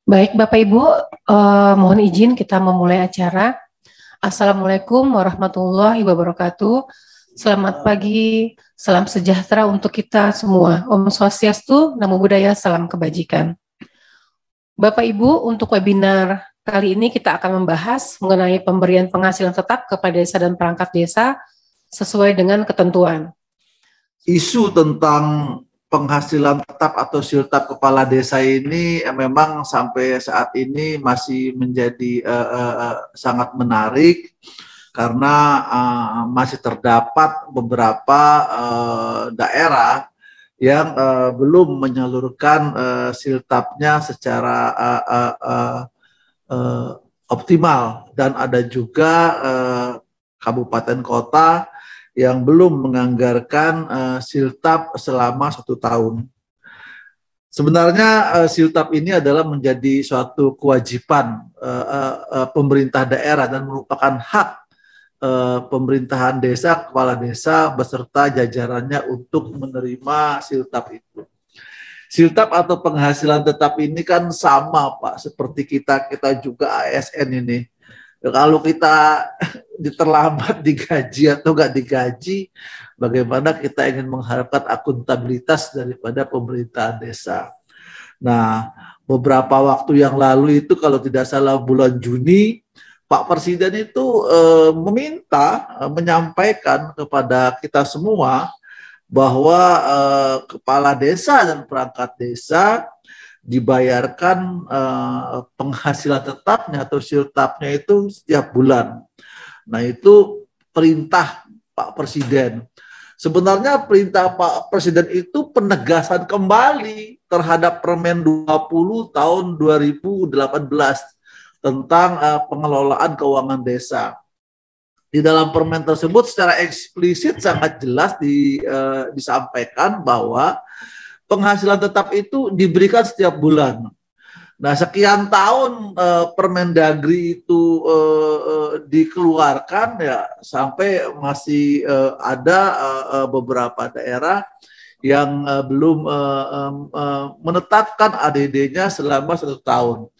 Baik, Bapak Ibu, mohon izin kita memulai acara. Assalamualaikum warahmatullahi wabarakatuh. Selamat pagi, salam sejahtera untuk kita semua. Om Swastiastu, Namo Buddhaya, salam kebajikan. Bapak Ibu, untuk webinar kali ini kita akan membahas mengenai pemberian penghasilan tetap kepada desa dan perangkat desa sesuai dengan ketentuan. Isu tentang penghasilan tetap atau siltap kepala desa ini memang sampai saat ini masih menjadi sangat menarik karena masih terdapat beberapa daerah yang belum menyalurkan siltapnya secara optimal, dan ada juga kabupaten kota yang belum menganggarkan siltap selama 1 tahun. Sebenarnya siltap ini adalah menjadi suatu kewajiban pemerintah daerah dan merupakan hak pemerintahan desa, kepala desa beserta jajarannya untuk menerima siltap itu. Siltap atau penghasilan tetap ini kan sama Pak, seperti kita juga ASN ini. Kalau kita terlambat digaji atau nggak digaji, bagaimana kita ingin mengharapkan akuntabilitas daripada pemerintahan desa. Nah, beberapa waktu yang lalu itu kalau tidak salah bulan Juni, Pak Presiden itu menyampaikan kepada kita semua bahwa kepala desa dan perangkat desa dibayarkan penghasilan tetapnya atau siltapnya itu setiap bulan. Nah, itu perintah Pak Presiden. Sebenarnya perintah Pak Presiden itu penegasan kembali terhadap Permen 20 tahun 2018 tentang pengelolaan keuangan desa. Di dalam permen tersebut secara eksplisit sangat jelas disampaikan bahwa penghasilan tetap itu diberikan setiap bulan. Nah, sekian tahun Permendagri itu dikeluarkan ya, sampai masih ada beberapa daerah yang belum menetapkan ADD-nya selama 1 tahun.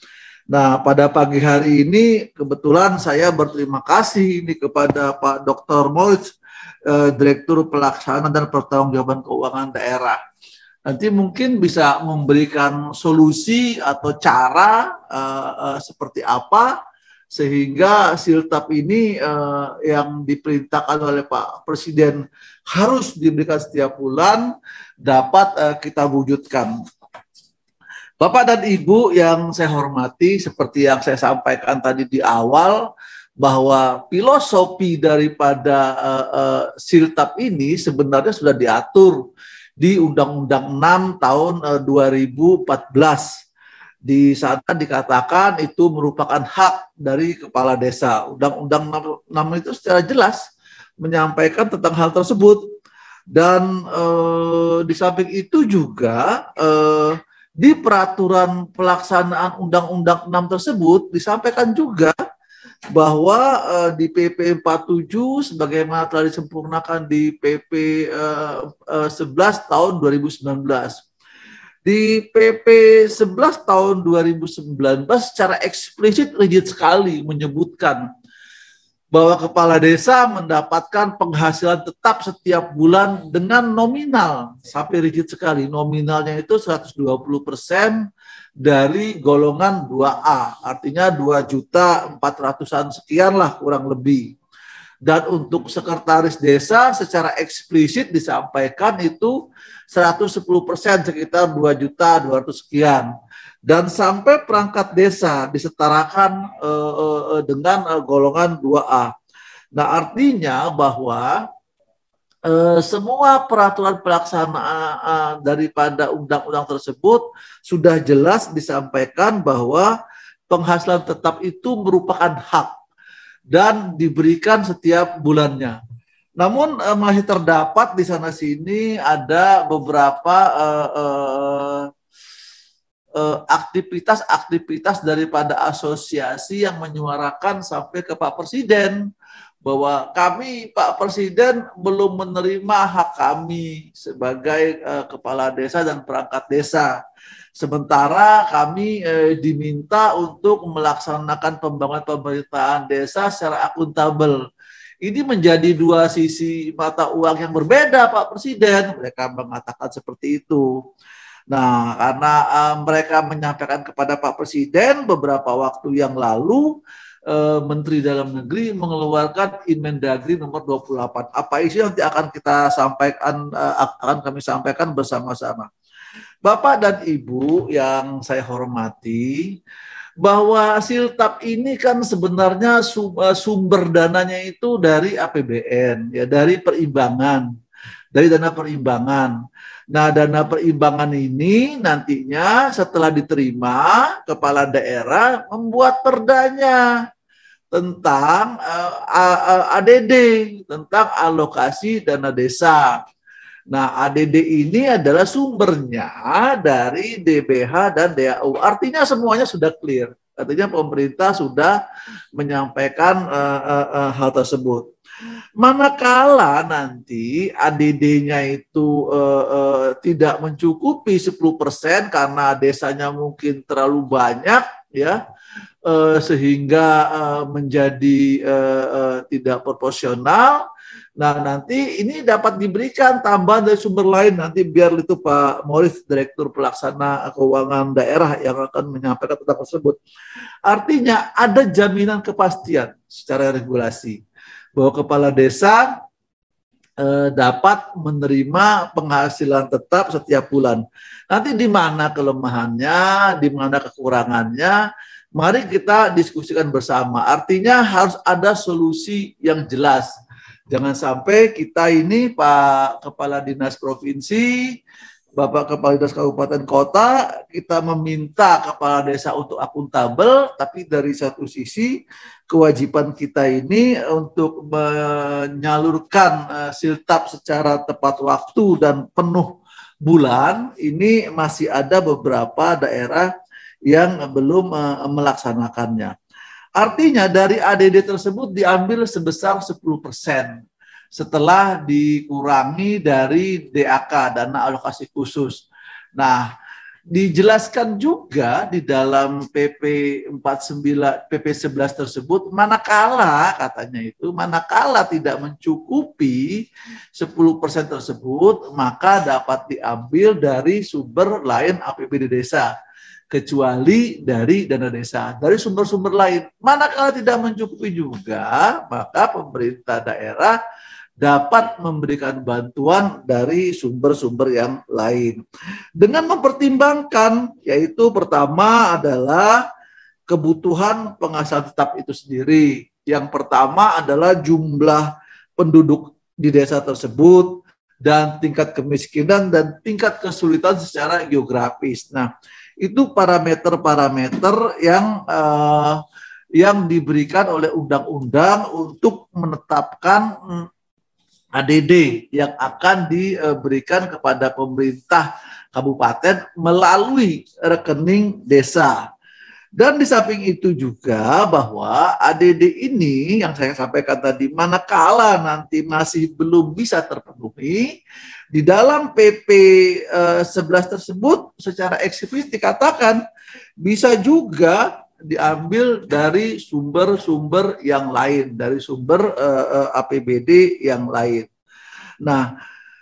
Nah, pada pagi hari ini kebetulan saya berterima kasih ini kepada Pak Dr. Moritz, Direktur Pelaksana dan Pertanggungjawaban Keuangan Daerah. Nanti mungkin bisa memberikan solusi atau cara seperti apa sehingga siltap ini yang diperintahkan oleh Pak Presiden harus diberikan setiap bulan dapat kita wujudkan. Bapak dan Ibu yang saya hormati, seperti yang saya sampaikan tadi di awal, bahwa filosofi daripada siltap ini sebenarnya sudah diatur di Undang-Undang 6 tahun 2014. Di sana dikatakan itu merupakan hak dari kepala desa. Undang-Undang 6 itu secara jelas menyampaikan tentang hal tersebut. Dan di samping itu juga di peraturan pelaksanaan Undang-Undang 6 tersebut disampaikan juga bahwa di PP 47 sebagaimana telah disempurnakan di PP 11 tahun 2019. Di PP 11 tahun 2019 secara eksplisit rigid sekali menyebutkan bahwa kepala desa mendapatkan penghasilan tetap setiap bulan dengan nominal, sampai rigid sekali. Nominalnya itu 120% dari golongan 2A, artinya 2.400.000-an sekian lah kurang lebih. Dan untuk sekretaris desa secara eksplisit disampaikan itu 110%, sekitar 2.200.000 sekian. Dan sampai perangkat desa disetarakan dengan golongan 2A. Nah, artinya bahwa semua peraturan pelaksanaan daripada undang-undang tersebut sudah jelas disampaikan bahwa penghasilan tetap itu merupakan hak dan diberikan setiap bulannya. Namun masih terdapat di sana sini ada beberapa aktivitas-aktivitas daripada asosiasi yang menyuarakan sampai ke Pak Presiden bahwa kami, Pak Presiden, belum menerima hak kami sebagai kepala desa dan perangkat desa. Sementara kami diminta untuk melaksanakan pembangunan pemerintahan desa secara akuntabel. Ini menjadi dua sisi mata uang yang berbeda, Pak Presiden. Mereka mengatakan seperti itu. Nah, karena mereka menyampaikan kepada Pak Presiden beberapa waktu yang lalu, Menteri Dalam Negeri mengeluarkan Inmendagri nomor 28. Apa isinya nanti akan kita sampaikan, akan kami sampaikan bersama-sama. Bapak dan Ibu yang saya hormati, bahwa Siltap ini kan sebenarnya sumber dananya itu dari APBN, ya, dari perimbangan, dari dana perimbangan. Nah, dana perimbangan ini nantinya setelah diterima, kepala daerah membuat perdanya tentang ADD, tentang alokasi dana desa. Nah, ADD ini adalah sumbernya dari DBH dan DAU. Artinya semuanya sudah clear. Artinya pemerintah sudah menyampaikan hal tersebut. Manakala nanti ADD-nya itu tidak mencukupi 10% karena desanya mungkin terlalu banyak, ya, sehingga menjadi tidak proporsional. Nah, nanti ini dapat diberikan tambahan dari sumber lain. Nanti biar itu Pak Moritz, Direktur Pelaksana Keuangan Daerah, yang akan menyampaikan tentang tersebut. Artinya ada jaminan kepastian secara regulasi bahwa kepala desa dapat menerima penghasilan tetap setiap bulan. Nanti di mana kelemahannya, di mana kekurangannya, mari kita diskusikan bersama. Artinya harus ada solusi yang jelas. Jangan sampai kita ini, Pak Kepala Dinas Provinsi, Bapak Kepala Dinas Kabupaten Kota, kita meminta kepala desa untuk akuntabel, tapi dari satu sisi kewajiban kita ini untuk menyalurkan Siltap secara tepat waktu dan penuh bulan, ini masih ada beberapa daerah yang belum melaksanakannya. Artinya dari ADD tersebut diambil sebesar 10% setelah dikurangi dari DAK, dana alokasi khusus. Nah, dijelaskan juga di dalam PP 49, PP 11 tersebut, manakala katanya itu, manakala tidak mencukupi 10% tersebut, maka dapat diambil dari sumber lain APBD desa, kecuali dari dana desa, dari sumber-sumber lain. Manakala tidak mencukupi juga, maka pemerintah daerah dapat memberikan bantuan dari sumber-sumber yang lain. Dengan mempertimbangkan, yaitu pertama adalah kebutuhan penghasilan tetap itu sendiri. Yang pertama adalah jumlah penduduk di desa tersebut, dan tingkat kemiskinan dan tingkat kesulitan secara geografis. Nah, itu parameter-parameter yang diberikan oleh undang-undang untuk menetapkan ADD yang akan diberikan kepada pemerintah kabupaten melalui rekening desa. Dan di samping itu juga bahwa ADD ini yang saya sampaikan tadi, manakala nanti masih belum bisa terpenuhi, di dalam PP 11 tersebut secara eksplisit dikatakan bisa juga diambil dari sumber-sumber yang lain, dari sumber APBD yang lain. Nah,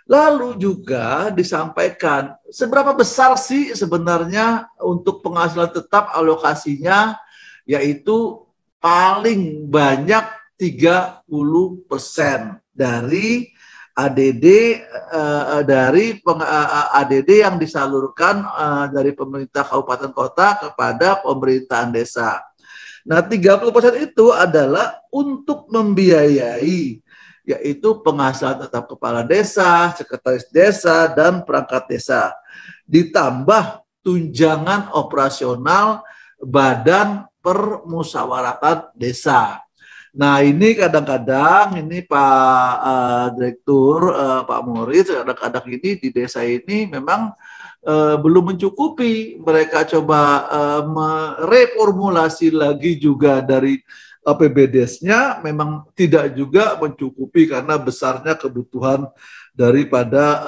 lalu juga disampaikan seberapa besar sih sebenarnya untuk penghasilan tetap alokasinya, yaitu paling banyak 30% dari ADD ADD yang disalurkan dari pemerintah kabupaten kota kepada pemerintahan desa. Nah, 30% itu adalah untuk membiayai, yaitu penghasilan tetap kepala desa, sekretaris desa, dan perangkat desa. Ditambah tunjangan operasional Badan Permusyawaratan Desa. Nah, ini kadang-kadang ini Pak Direktur, Pak Moritz, kadang-kadang ini di desa ini memang belum mencukupi. Mereka coba mereformulasi lagi juga dari APBDes-nya, memang tidak juga mencukupi karena besarnya kebutuhan daripada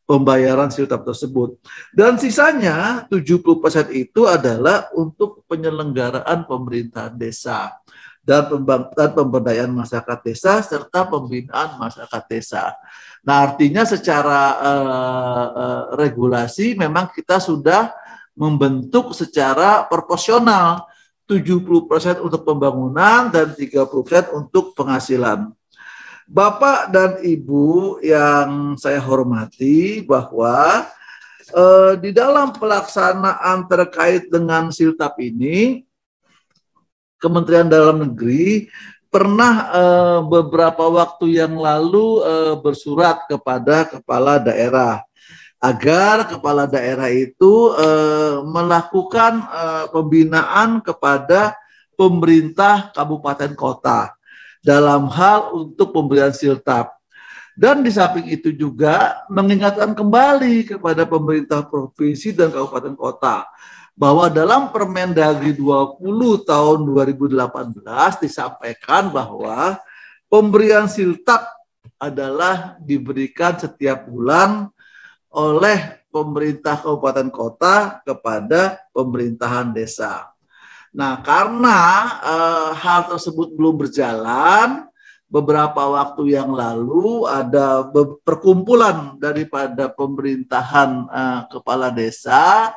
pembayaran siltap tersebut. Dan sisanya 70% itu adalah untuk penyelenggaraan pemerintahan desa dan pemberdayaan masyarakat desa serta pembinaan masyarakat desa. Nah, artinya secara regulasi memang kita sudah membentuk secara proporsional 70% untuk pembangunan dan 30% untuk penghasilan. Bapak dan Ibu yang saya hormati, bahwa di dalam pelaksanaan terkait dengan siltap ini, Kementerian Dalam Negeri pernah beberapa waktu yang lalu bersurat kepada kepala daerah agar kepala daerah itu melakukan pembinaan kepada pemerintah kabupaten kota dalam hal untuk pemberian siltap. Dan di samping itu juga mengingatkan kembali kepada pemerintah provinsi dan kabupaten kota bahwa dalam Permendagri 20 tahun 2018 disampaikan bahwa pemberian siltap adalah diberikan setiap bulan oleh pemerintah kabupaten kota kepada pemerintahan desa. Nah, karena hal tersebut belum berjalan, beberapa waktu yang lalu ada perkumpulan daripada pemerintahan kepala desa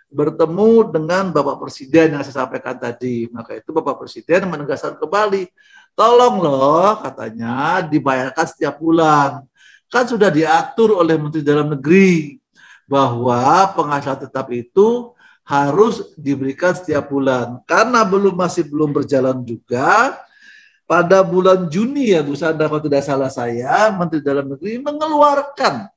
bertemu dengan Bapak Presiden yang saya sampaikan tadi. Maka itu Bapak Presiden menegaskan kembali, tolong loh katanya dibayarkan setiap bulan. Kan sudah diatur oleh Menteri Dalam Negeri bahwa penghasilan tetap itu harus diberikan setiap bulan. Karena masih belum berjalan juga, pada bulan Juni ya Bu Sandra, kalau tidak salah saya, Menteri Dalam Negeri mengeluarkan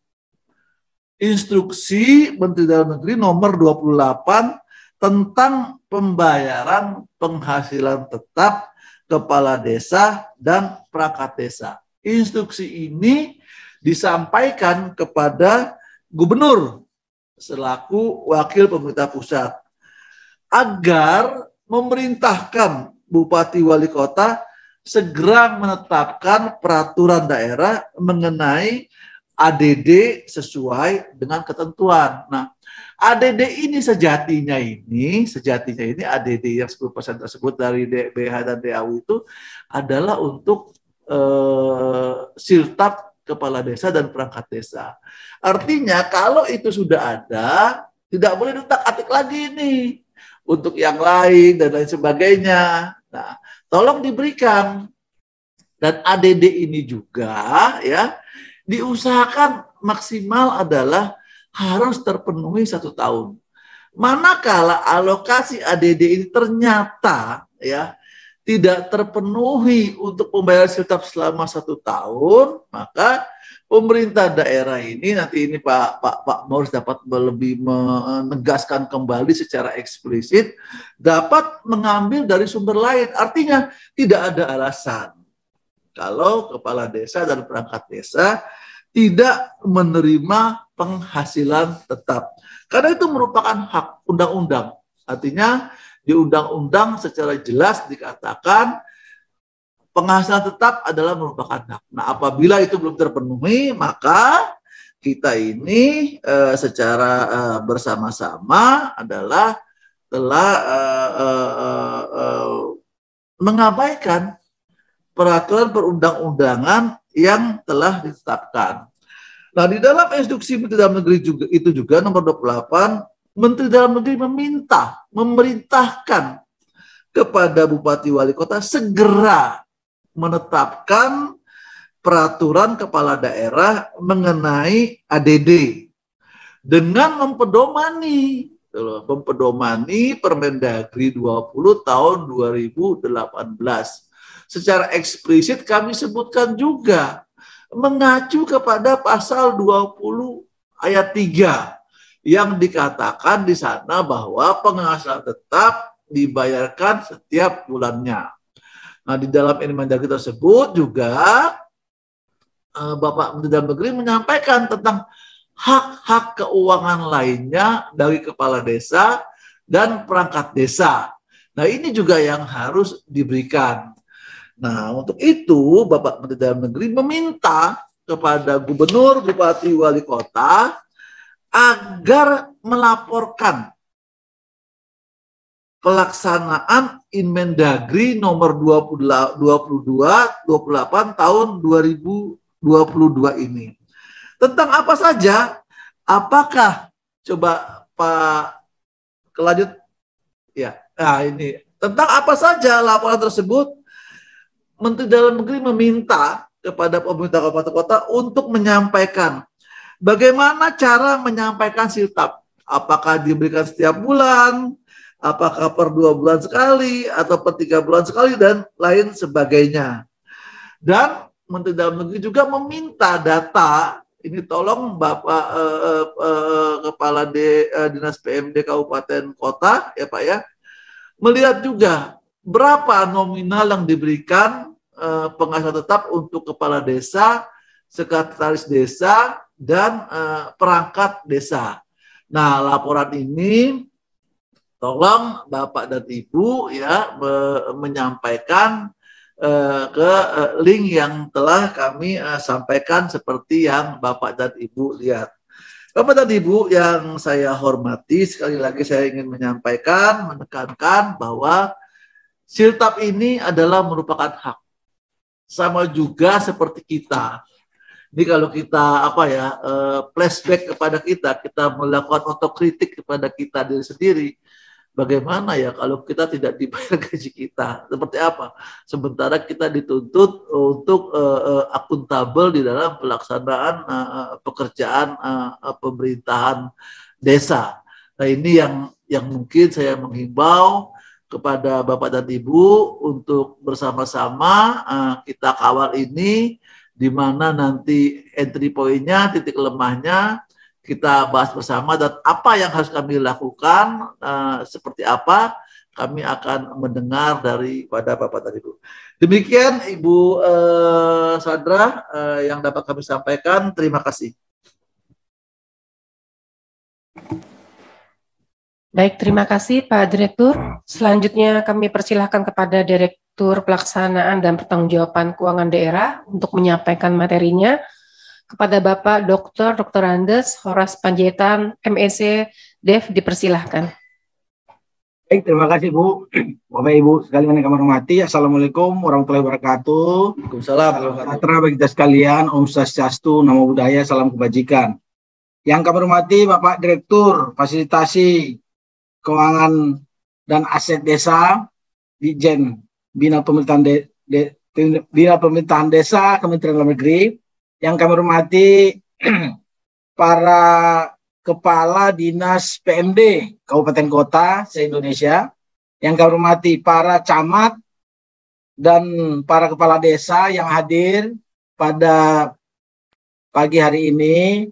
instruksi Menteri Dalam Negeri nomor 28 tentang pembayaran penghasilan tetap kepala desa dan perangkat desa. Instruksi ini disampaikan kepada gubernur selaku wakil pemerintah pusat agar memerintahkan bupati wali kota segera menetapkan peraturan daerah mengenai ADD sesuai dengan ketentuan. Nah, ADD ini sejatinya ini ADD yang 10% tersebut dari DBH dan DAU itu adalah untuk siltap kepala desa dan perangkat desa. Artinya kalau itu sudah ada, tidak boleh diutak-atik lagi nih untuk yang lain dan lain sebagainya. Nah, tolong diberikan. Dan ADD ini juga ya diusahakan maksimal adalah harus terpenuhi 1 tahun. Manakala alokasi ADD ini ternyata ya tidak terpenuhi untuk pembayaran siltap selama 1 tahun, maka pemerintah daerah ini nanti ini Pak Maurits dapat lebih menegaskan kembali secara eksplisit dapat mengambil dari sumber lain. Artinya tidak ada alasan kalau kepala desa dan perangkat desa tidak menerima penghasilan tetap. Karena itu merupakan hak undang-undang. Artinya di undang-undang secara jelas dikatakan penghasilan tetap adalah merupakan hak. Nah, apabila itu belum terpenuhi, maka kita ini secara bersama-sama adalah telah mengabaikan peraturan perundang-undangan yang telah ditetapkan. Nah, di dalam instruksi Menteri Dalam Negeri itu juga nomor 28, Menteri Dalam Negeri memerintahkan kepada Bupati Wali Kota segera menetapkan peraturan kepala daerah mengenai ADD dengan mempedomani Permendagri 20 tahun 2018. Secara eksplisit kami sebutkan juga mengacu kepada pasal 20 ayat 3 yang dikatakan di sana bahwa penghasilan tetap dibayarkan setiap bulannya. Nah, di dalam Permendagri tersebut juga Bapak Menteri Dalam Negeri menyampaikan tentang hak-hak keuangan lainnya dari kepala desa dan perangkat desa. Nah, ini juga yang harus diberikan. Nah, untuk itu Bapak Menteri Dalam Negeri meminta kepada gubernur, bupati, wali kota agar melaporkan pelaksanaan Inmendagri nomor 28 tahun 2022 ini. Tentang apa saja? Apakah coba Pak kelanjut ya. Nah, ini tentang apa saja laporan tersebut? Menteri Dalam Negeri meminta kepada pemerintah kabupaten kota untuk menyampaikan bagaimana cara menyampaikan siltap. Apakah diberikan setiap bulan, apakah per 2 bulan sekali, atau per 3 bulan sekali, dan lain sebagainya. Dan Menteri Dalam Negeri juga meminta data, ini tolong Bapak Kepala Dinas PMD Kabupaten Kota, ya Pak ya, melihat juga berapa nominal yang diberikan penghasilan tetap untuk kepala desa, sekretaris desa, dan perangkat desa. Nah, laporan ini tolong Bapak dan Ibu ya menyampaikan ke link yang telah kami sampaikan seperti yang Bapak dan Ibu lihat. Bapak dan Ibu yang saya hormati, sekali lagi saya ingin menyampaikan, menekankan bahwa siltap ini adalah merupakan hak. Sama juga seperti kita. Ini kalau kita flashback kepada kita melakukan otokritik kepada kita diri sendiri. Bagaimana ya kalau kita tidak dibayar gaji kita? Seperti apa? Sementara kita dituntut untuk akuntabel di dalam pelaksanaan pekerjaan pemerintahan desa. Nah, ini yang mungkin saya menghimbau kepada Bapak dan Ibu untuk bersama-sama kita kawal ini, di mana nanti entry point-nya, titik lemahnya kita bahas bersama, dan apa yang harus kami lakukan, seperti apa kami akan mendengar daripada Bapak dan Ibu. Demikian Ibu Sandra yang dapat kami sampaikan. Terima kasih. Baik, terima kasih Pak Direktur. Selanjutnya kami persilahkan kepada Direktur Pelaksanaan dan Pertanggungjawaban Keuangan Daerah untuk menyampaikan materinya kepada Bapak Dr. Andes Horas Panjaitan, MEC, Dev, dipersilahkan. Baik, terima kasih Bu. Bapak Ibu sekalian yang kami hormati, Assalamualaikum warahmatullahi wabarakatuh. Waalaikumsalam. Salam bagi kita sekalian, Om Swastiastu, Namo Buddhaya, salam kebajikan. Yang kami hormati Bapak Direktur Fasilitasi Keuangan dan Aset Desa, Dijen Bina Pemerintahan Desa, Kementerian Dalam Negeri. Yang kami hormati para Kepala Dinas PMD Kabupaten Kota se-Indonesia. Yang kami hormati para camat dan para kepala desa yang hadir pada pagi hari ini.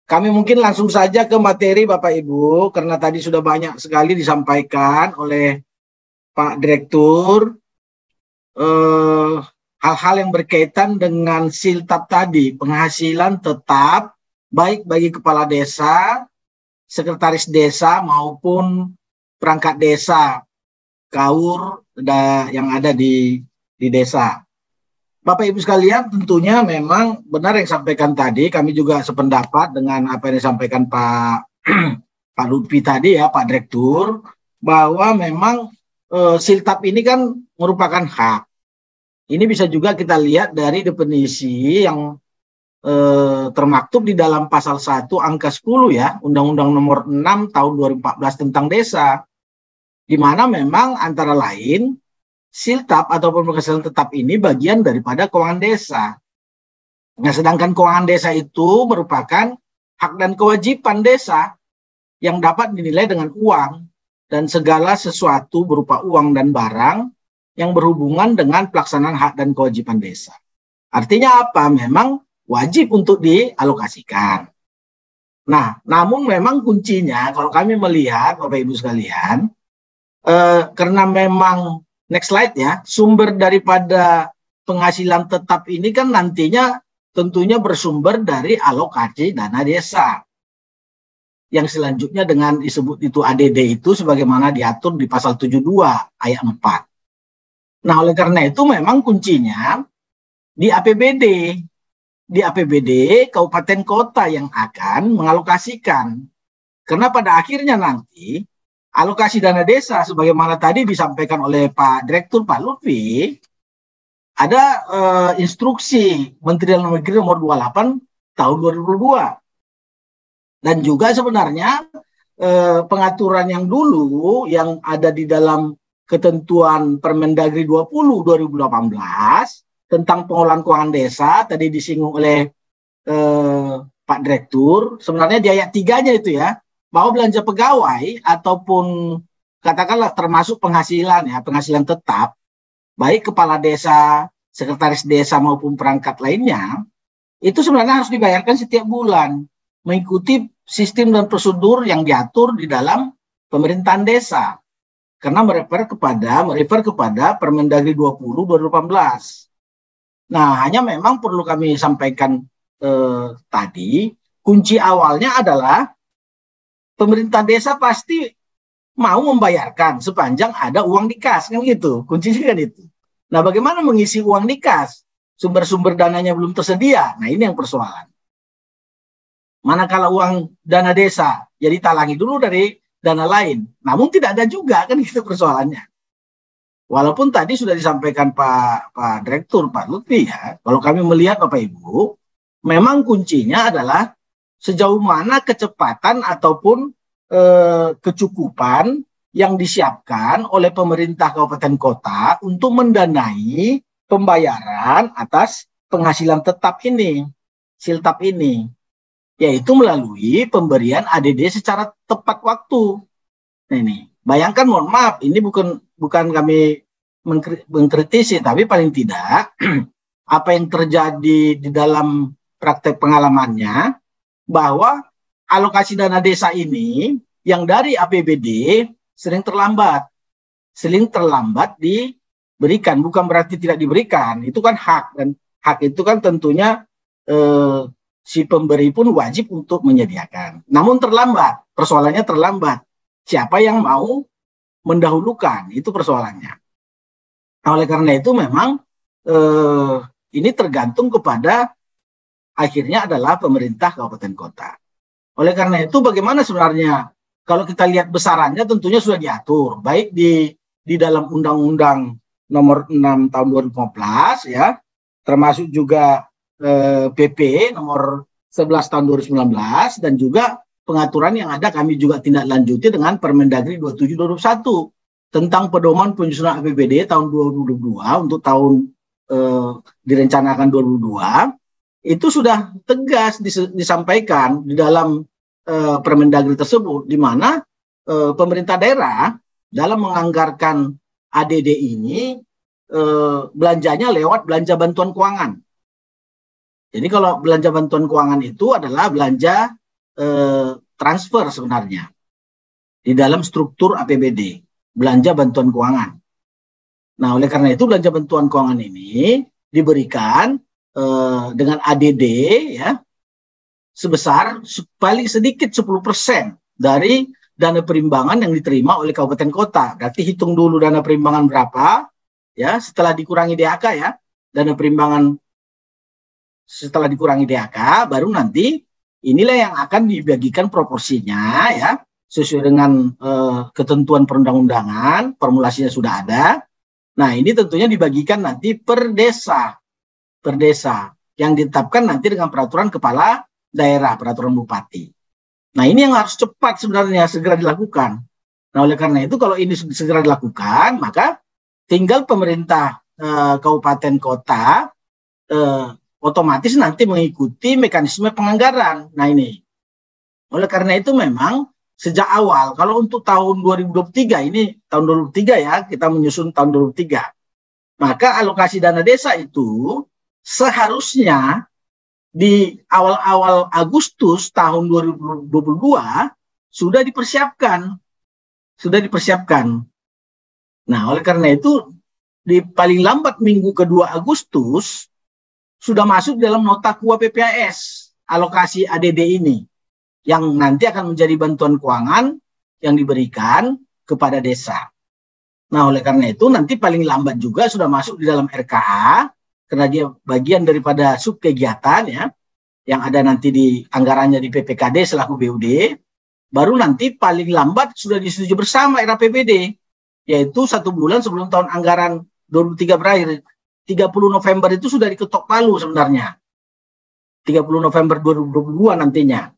Kami mungkin langsung saja ke materi Bapak Ibu, karena tadi sudah banyak sekali disampaikan oleh Pak Direktur hal-hal yang berkaitan dengan siltap tadi, penghasilan tetap baik bagi kepala desa, sekretaris desa maupun perangkat desa, KAUR yang ada di desa. Bapak Ibu sekalian, tentunya memang benar yang disampaikan tadi, kami juga sependapat dengan apa yang disampaikan Pak Lutfi tadi ya, Pak Direktur, bahwa memang siltap ini kan merupakan hak. Ini bisa juga kita lihat dari definisi yang termaktub di dalam pasal 1 angka 10 ya, Undang-Undang Nomor 6 tahun 2014 tentang desa, di mana memang antara lain siltap ataupun penghasilan tetap ini bagian daripada keuangan desa. Nah, sedangkan keuangan desa itu merupakan hak dan kewajiban desa yang dapat dinilai dengan uang dan segala sesuatu berupa uang dan barang yang berhubungan dengan pelaksanaan hak dan kewajiban desa. Artinya apa? Memang wajib untuk dialokasikan. Nah, namun memang kuncinya kalau kami melihat Bapak Ibu sekalian, karena memang next slide ya, sumber daripada penghasilan tetap ini kan nantinya tentunya bersumber dari alokasi dana desa. Yang selanjutnya dengan disebut itu ADD itu sebagaimana diatur di pasal 72 ayat 4. Nah, oleh karena itu memang kuncinya di APBD. Di APBD kabupaten kota yang akan mengalokasikan. Karena pada akhirnya nanti alokasi dana desa sebagaimana tadi disampaikan oleh Pak Direktur Pak Lutfi, ada instruksi Menteri Dalam Negeri nomor 28 tahun 2022. Dan juga sebenarnya pengaturan yang dulu yang ada di dalam ketentuan Permendagri 20 2018 tentang pengolahan keuangan desa tadi disinggung oleh Pak Direktur, sebenarnya di ayat 3-nya itu ya, bahwa belanja pegawai ataupun katakanlah termasuk penghasilan ya, penghasilan tetap, baik kepala desa, sekretaris desa maupun perangkat lainnya, itu sebenarnya harus dibayarkan setiap bulan, mengikuti sistem dan prosedur yang diatur di dalam pemerintahan desa. Karena merefer kepada Permendagri 20 2018. Nah, hanya memang perlu kami sampaikan tadi, kunci awalnya adalah pemerintah desa pasti mau membayarkan sepanjang ada uang di kas, kan gitu. Kuncinya kan itu. Nah, bagaimana mengisi uang di kas? Sumber-sumber dananya belum tersedia. Nah, ini yang persoalan. Manakala uang dana desa, jadi talangi dulu dari dana lain. Namun tidak ada juga, kan gitu persoalannya. Walaupun tadi sudah disampaikan Pak Direktur, Pak Lutfi ya, kalau kami melihat Bapak Ibu, memang kuncinya adalah sejauh mana kecepatan ataupun kecukupan yang disiapkan oleh pemerintah kabupaten kota untuk mendanai pembayaran atas penghasilan tetap ini, siltap ini, yaitu melalui pemberian ADD secara tepat waktu. Nah, ini, bayangkan, mohon maaf, ini bukan kami mengkritisi, tapi paling tidak apa yang terjadi di dalam praktek pengalamannya, bahwa alokasi dana desa ini yang dari APBD sering terlambat diberikan, bukan berarti tidak diberikan, itu kan hak, dan hak itu kan tentunya si pemberi pun wajib untuk menyediakan. Namun terlambat, persoalannya terlambat. Siapa yang mau mendahulukan, itu persoalannya. Nah, oleh karena itu memang ini tergantung kepada akhirnya adalah pemerintah kabupaten kota. Oleh karena itu bagaimana sebenarnya kalau kita lihat besarannya tentunya sudah diatur baik di dalam Undang-Undang nomor 6 tahun 2015 ya, termasuk juga PP nomor 11 tahun 2019 dan juga pengaturan yang ada kami juga tindak lanjuti dengan Permendagri 27 2021 tentang pedoman penyusunan APBD tahun 2022 untuk tahun direncanakan 2022. Itu sudah tegas disampaikan di dalam Permendagri tersebut, di mana pemerintah daerah dalam menganggarkan ADD ini belanjanya lewat belanja bantuan keuangan. Jadi kalau belanja bantuan keuangan itu adalah belanja transfer sebenarnya di dalam struktur APBD, belanja bantuan keuangan. Nah, oleh karena itu belanja bantuan keuangan ini diberikan dengan ADD ya sebesar paling sedikit 10% dari dana perimbangan yang diterima oleh kabupaten kota. Berarti hitung dulu dana perimbangan berapa ya, setelah dikurangi DHK ya. Dana perimbangan setelah dikurangi DHK baru nanti inilah yang akan dibagikan proporsinya ya sesuai dengan ketentuan perundang-undangan, formulasinya sudah ada. Nah, ini tentunya dibagikan nanti per desa yang ditetapkan nanti dengan peraturan kepala daerah, peraturan bupati. Nah, ini yang harus cepat sebenarnya segera dilakukan. Nah, oleh karena itu kalau ini segera dilakukan, maka tinggal pemerintah kabupaten kota otomatis nanti mengikuti mekanisme penganggaran. Nah, ini. Oleh karena itu memang sejak awal, kalau untuk tahun 2023, ini tahun 2023 ya, kita menyusun tahun 2023, maka alokasi dana desa itu seharusnya di awal-awal Agustus tahun 2022 sudah dipersiapkan. Nah, oleh karena itu di paling lambat minggu kedua Agustus sudah masuk dalam nota KUA PPAS alokasi ADD ini yang nanti akan menjadi bantuan keuangan yang diberikan kepada desa. Nah, oleh karena itu nanti paling lambat juga sudah masuk di dalam RKA karena dia bagian daripada sub kegiatan ya yang ada nanti di anggarannya di PPKD selaku BUD, baru nanti paling lambat sudah disetujui bersama RAPBD, yaitu 1 bulan sebelum tahun anggaran 2023 berakhir. 30 November itu sudah diketok palu sebenarnya. 30 November 2022 nantinya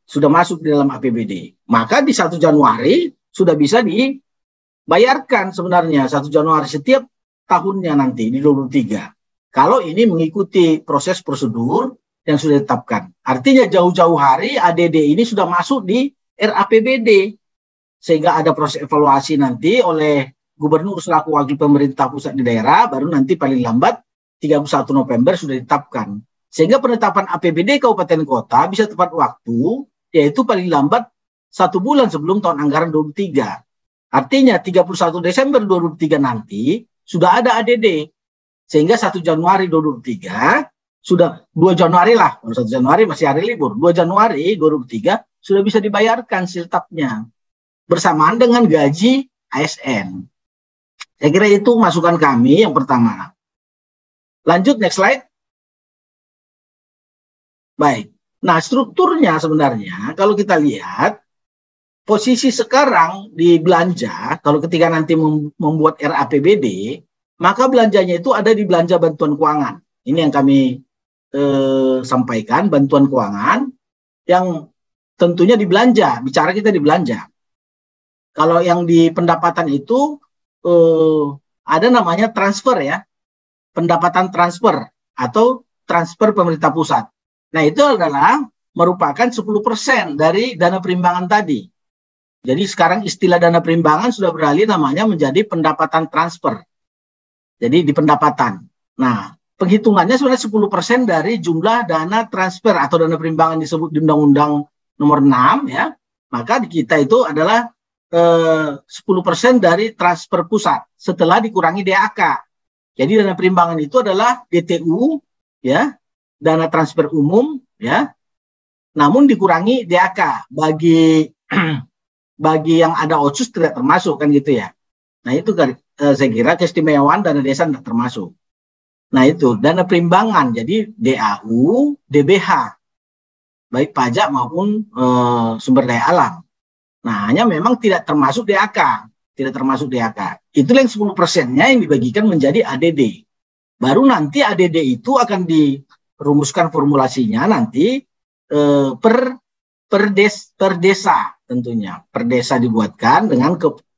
sudah masuk di dalam APBD. Maka di 1 Januari sudah bisa dibayarkan sebenarnya 1 Januari setiap tahunnya nanti di 2023. Kalau ini mengikuti proses prosedur yang sudah ditetapkan. Artinya jauh-jauh hari ADD ini sudah masuk di RAPBD. Sehingga ada proses evaluasi nanti oleh gubernur selaku wakil pemerintah pusat di daerah, baru nanti paling lambat 31 November sudah ditetapkan. Sehingga penetapan APBD kabupaten kota bisa tepat waktu, yaitu paling lambat 1 bulan sebelum tahun anggaran 2023. Artinya 31 Desember 2023 nanti sudah ada ADD. Sehingga 1 Januari 2023 sudah 2 Januari lah, 1 Januari masih hari libur, 2 Januari 2023 sudah bisa dibayarkan siltapnya bersamaan dengan gaji ASN. Saya kira itu masukan kami yang pertama. Lanjut, next slide. Baik, nah strukturnya sebenarnya kalau kita lihat posisi sekarang di belanja, kalau ketika nanti membuat RAPBD, maka belanjanya itu ada di belanja bantuan keuangan. Ini yang kami sampaikan, bantuan keuangan yang tentunya di belanja, bicara kita di belanja. Kalau yang di pendapatan itu ada namanya transfer ya, pendapatan transfer atau transfer pemerintah pusat. Nah itu adalah merupakan 10% dari dana perimbangan tadi. Jadi sekarang istilah dana perimbangan sudah beralih namanya menjadi pendapatan transfer. Jadi di pendapatan. Nah penghitungannya sebenarnya 10% dari jumlah dana transfer atau dana perimbangan disebut di Undang-Undang Nomor 6 ya. Maka di kita itu adalah 10% dari transfer pusat setelah dikurangi DAK. Jadi dana perimbangan itu adalah DTU ya, dana transfer umum ya. Namun dikurangi DAK bagi yang ada otsus tidak termasuk kan gitu ya. Nah itu kan saya kira keistimewaan dana desa tidak termasuk. Nah itu dana perimbangan jadi DAU, DBH baik pajak maupun sumber daya alam. Nah hanya memang tidak termasuk DAK, tidak termasuk DAK. Itulah yang 10%-nya yang dibagikan menjadi ADD. Baru nanti ADD itu akan dirumuskan formulasinya nanti per desa tentunya. Per desa dibuatkan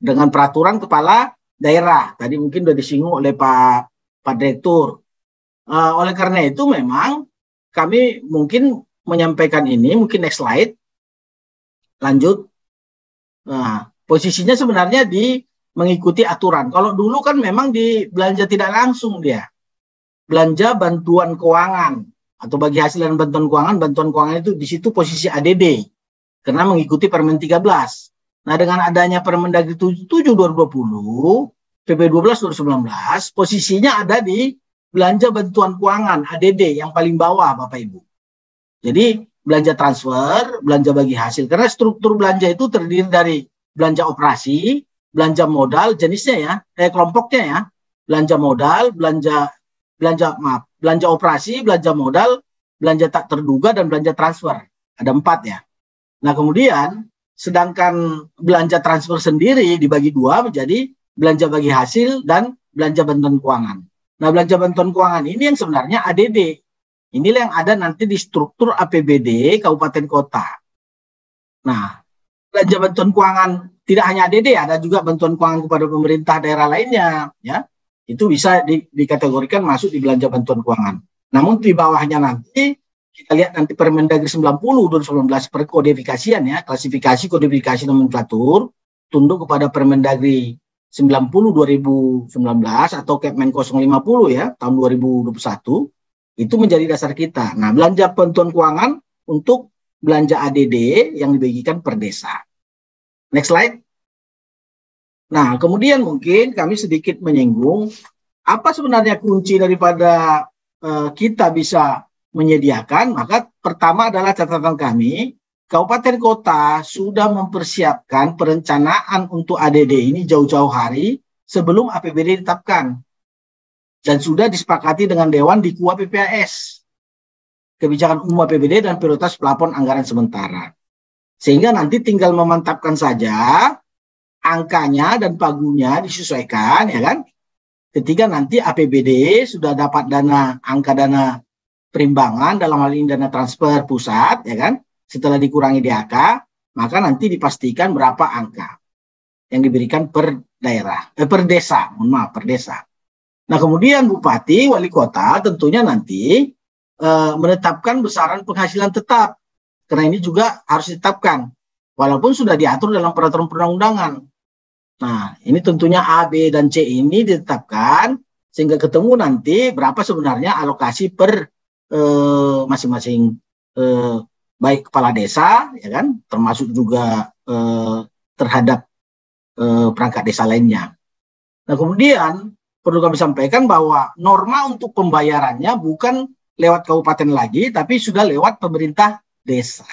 dengan peraturan kepala daerah. Tadi mungkin sudah disinggung oleh Pak Direktur. Oleh karena itu memang kami mungkin menyampaikan ini, mungkin next slide. Lanjut. Nah, posisinya sebenarnya mengikuti aturan. Kalau dulu kan memang di belanja tidak langsung dia. Belanja bantuan keuangan atau bagi hasil dan bantuan keuangan itu di situ posisi ADD. Karena mengikuti Permen 13. Nah, dengan adanya Permendagri 77 2020, PP 12 2019, posisinya ada di belanja bantuan keuangan ADD yang paling bawah Bapak Ibu. Jadi belanja transfer, belanja bagi hasil. Karena struktur belanja itu terdiri dari belanja operasi, belanja modal, jenisnya ya, kelompoknya ya. Belanja modal, belanja operasi, belanja modal, belanja tak terduga, dan belanja transfer. Ada 4 ya. Nah kemudian, sedangkan belanja transfer sendiri dibagi 2 menjadi belanja bagi hasil dan belanja bantuan keuangan. Nah belanja bantuan keuangan ini yang sebenarnya ADD. Inilah yang ada nanti di struktur APBD Kabupaten Kota. Nah, belanja bantuan keuangan tidak hanya ADD, ada juga bantuan keuangan kepada pemerintah daerah lainnya, ya. Itu bisa dikategorikan masuk di belanja bantuan keuangan. Namun di bawahnya nanti kita lihat nanti Permendagri 90 2019 perkodifikasian ya, klasifikasi kodifikasi nomenklatur tunduk kepada Permendagri 90 2019 atau Kepmenko 050 ya tahun 2021 itu menjadi dasar kita. Nah, belanja bantuan keuangan untuk belanja ADD yang dibagikan per desa. Next slide. Nah, kemudian mungkin kami sedikit menyinggung apa sebenarnya kunci daripada kita bisa menyediakan, maka pertama adalah catatan kami, kabupaten kota sudah mempersiapkan perencanaan untuk ADD ini jauh-jauh hari sebelum APBD ditetapkan. Dan sudah disepakati dengan Dewan di KUA PPAS, Kebijakan Umum APBD dan Prioritas Plafon Anggaran Sementara. Sehingga nanti tinggal memantapkan saja angkanya dan pagunya disesuaikan, ya kan? Ketika nanti APBD sudah dapat angka dana perimbangan, dalam hal ini dana transfer pusat, ya kan? Setelah dikurangi DAK, maka nanti dipastikan berapa angka yang diberikan per daerah, per desa, per desa. Nah, kemudian Bupati, Wali Kota tentunya nanti menetapkan besaran penghasilan tetap, karena ini juga harus ditetapkan, walaupun sudah diatur dalam peraturan perundang-undangan. Nah, ini tentunya A, B, dan C ini ditetapkan, sehingga ketemu nanti berapa sebenarnya alokasi per masing-masing baik kepala desa, ya kan, termasuk juga terhadap perangkat desa lainnya. Nah, kemudian perlu kami sampaikan bahwa norma untuk pembayarannya bukan lewat kabupaten lagi, tapi sudah lewat pemerintah desa.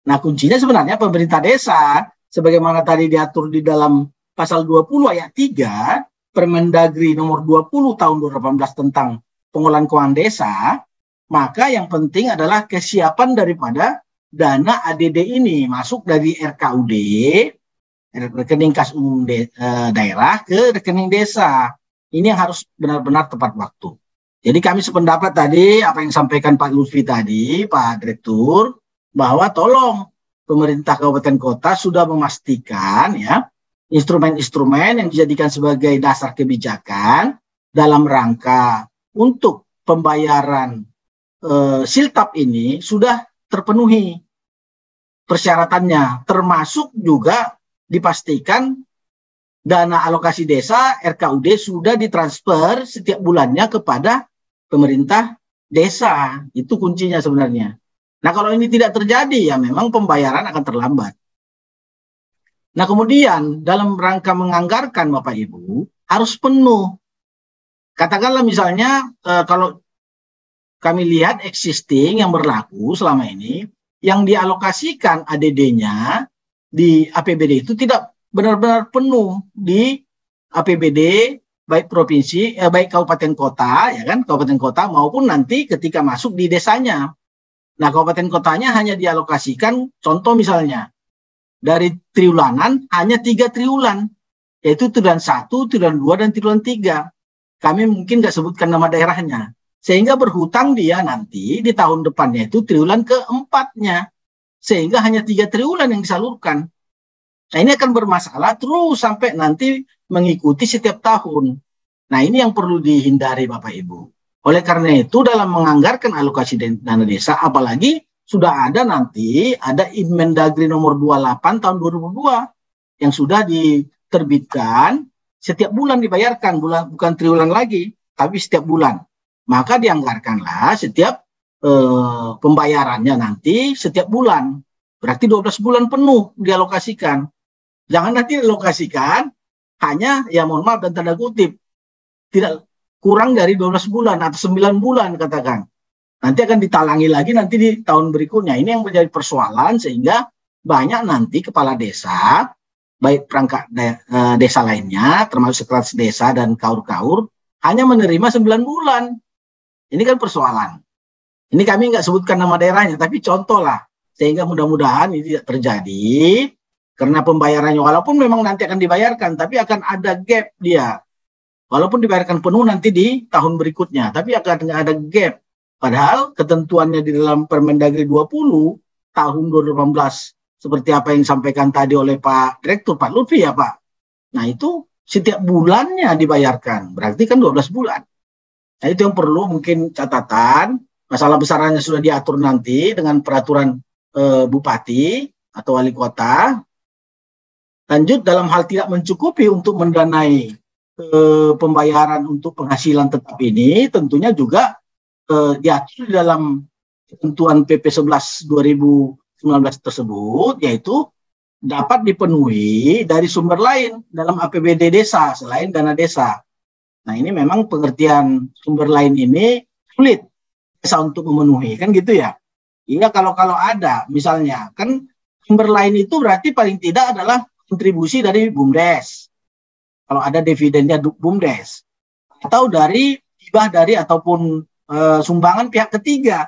Nah, kuncinya sebenarnya pemerintah desa, sebagaimana tadi diatur di dalam pasal 20 ayat 3, Permendagri nomor 20 tahun 2018 tentang pengolahan keuangan desa, maka yang penting adalah kesiapan daripada dana ADD ini masuk dari RKUD, rekening kas umum daerah, ke rekening desa. Ini yang harus benar-benar tepat waktu. Jadi kami sependapat tadi apa yang disampaikan Pak Lutfi tadi, Pak Direktur, bahwa tolong pemerintah kabupaten kota sudah memastikan ya instrumen-instrumen yang dijadikan sebagai dasar kebijakan dalam rangka untuk pembayaran siltap ini sudah terpenuhi persyaratannya, termasuk juga dipastikan dana alokasi desa RKUD sudah ditransfer setiap bulannya kepada pemerintah desa. Itu kuncinya sebenarnya. Nah, kalau ini tidak terjadi, ya memang pembayaran akan terlambat. Nah, kemudian dalam rangka menganggarkan Bapak Ibu harus penuh. Katakanlah misalnya kalau kami lihat existing yang berlaku selama ini, yang dialokasikan ADD-nya di APBD itu tidak benar-benar penuh di APBD baik provinsi, baik kabupaten kota, ya kan, kabupaten kota maupun nanti ketika masuk di desanya. Nah, kabupaten kotanya hanya dialokasikan, contoh misalnya, dari triwulanan hanya 3 triwulan, yaitu triwulan 1, triwulan 2, dan triwulan 3. Kami mungkin nggak sebutkan nama daerahnya. Sehingga berhutang dia nanti di tahun depannya itu triwulan keempatnya. Sehingga hanya 3 triwulan yang disalurkan. Nah, ini akan bermasalah terus sampai nanti mengikuti setiap tahun. Nah, ini yang perlu dihindari Bapak Ibu. Oleh karena itu dalam menganggarkan alokasi dana desa, apalagi sudah ada nanti, ada Inmendagri nomor 28 tahun 2002 yang sudah diterbitkan, setiap bulan dibayarkan, bukan triwulan lagi, tapi setiap bulan. Maka dianggarkanlah setiap pembayarannya nanti setiap bulan. Berarti 12 bulan penuh dialokasikan. Jangan nanti dialokasikan hanya, ya mohon maaf dan tanda kutip, tidak kurang dari 12 bulan atau 9 bulan katakan. Nanti akan ditalangi lagi nanti di tahun berikutnya. Ini yang menjadi persoalan sehingga banyak nanti kepala desa, baik perangkat desa lainnya, termasuk sekretaris desa dan kaur-kaur, hanya menerima 9 bulan. Ini kan persoalan. Ini kami nggak sebutkan nama daerahnya, tapi contoh lah. Sehingga mudah-mudahan ini tidak terjadi, karena pembayarannya walaupun memang nanti akan dibayarkan, tapi akan ada gap dia. Walaupun dibayarkan penuh nanti di tahun berikutnya, tapi akan ada gap. Padahal ketentuannya di dalam Permendagri 20 tahun 2018, seperti apa yang disampaikan tadi oleh Pak Direktur, Pak Lutfi ya Pak. Nah itu setiap bulannya dibayarkan, berarti kan 12 bulan. Nah itu yang perlu mungkin catatan, masalah besarannya sudah diatur nanti dengan peraturan Bupati atau Wali Kota. Lanjut, dalam hal tidak mencukupi untuk mendanai pembayaran untuk penghasilan tetap ini, tentunya juga diatur di dalam ketentuan PP 11 2019 tersebut, yaitu dapat dipenuhi dari sumber lain dalam APBD desa selain dana desa. Nah ini memang pengertian sumber lain ini sulit desa untuk memenuhi, kan gitu ya. Iya, kalau ada misalnya kan sumber lain itu berarti paling tidak adalah kontribusi dari BUMDes. Kalau ada dividennya BUMDes atau dari hibah dari ataupun sumbangan pihak ketiga.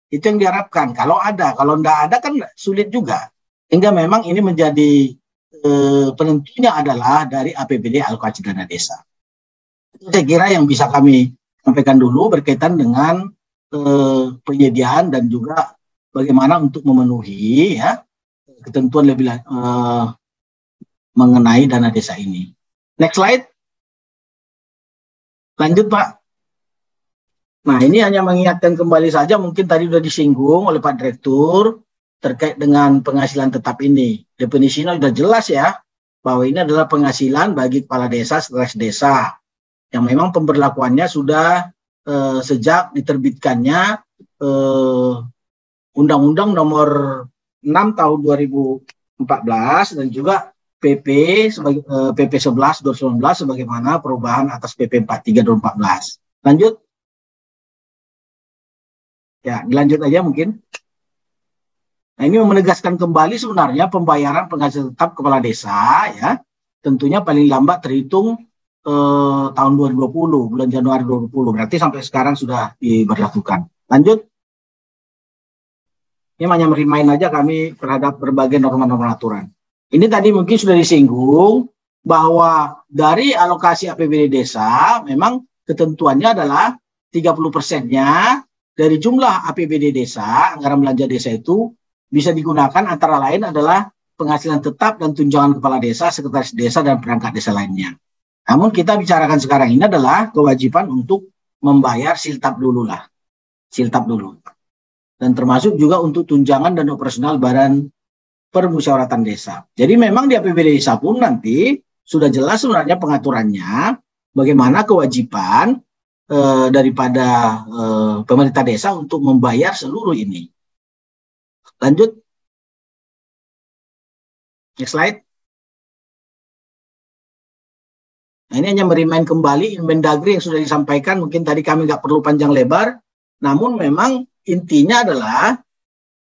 Itu yang diharapkan. Kalau ada, kalau tidak ada kan sulit juga. Sehingga memang ini menjadi penentunya adalah dari APBD alokasi dana desa. Itu saya kira yang bisa kami sampaikan dulu berkaitan dengan penyediaan dan juga bagaimana untuk memenuhi ya ketentuan lebih mengenai dana desa ini. Next slide. Lanjut, Pak. Nah, ini hanya mengingatkan kembali saja, mungkin tadi sudah disinggung oleh Pak Direktur terkait dengan penghasilan tetap ini. Definisinya sudah jelas ya, bahwa ini adalah penghasilan bagi kepala desa, sekretaris desa, yang memang pemberlakuannya sudah sejak diterbitkannya Undang-Undang Nomor 6 Tahun 2014 dan juga PP 11 2019 sebagaimana perubahan atas PP 43 2014. Lanjut. Ya, dilanjut aja mungkin. Nah, ini menegaskan kembali sebenarnya pembayaran penghasilan tetap kepala desa ya. Tentunya paling lambat terhitung tahun 2020, bulan Januari 2020. Berarti sampai sekarang sudah diberlakukan. Lanjut. Ini hanya merimain aja kami terhadap berbagai norma-norma aturan. Ini tadi mungkin sudah disinggung bahwa dari alokasi APBD desa memang ketentuannya adalah 30%-nya dari jumlah APBD desa, anggaran belanja desa itu bisa digunakan antara lain adalah penghasilan tetap dan tunjangan kepala desa, sekretaris desa, dan perangkat desa lainnya. Namun kita bicarakan sekarang ini adalah kewajiban untuk membayar siltap dulu lah. Siltap dulu. Dan termasuk juga untuk tunjangan dan operasional badan permusyawaratan desa. Jadi memang di APBD desa pun nanti sudah jelas sebenarnya pengaturannya bagaimana kewajiban daripada pemerintah desa untuk membayar seluruh ini. Lanjut. Next slide. Nah, ini hanya merimain kembali Inmendagri yang sudah disampaikan, mungkin tadi kami nggak perlu panjang lebar, namun memang intinya adalah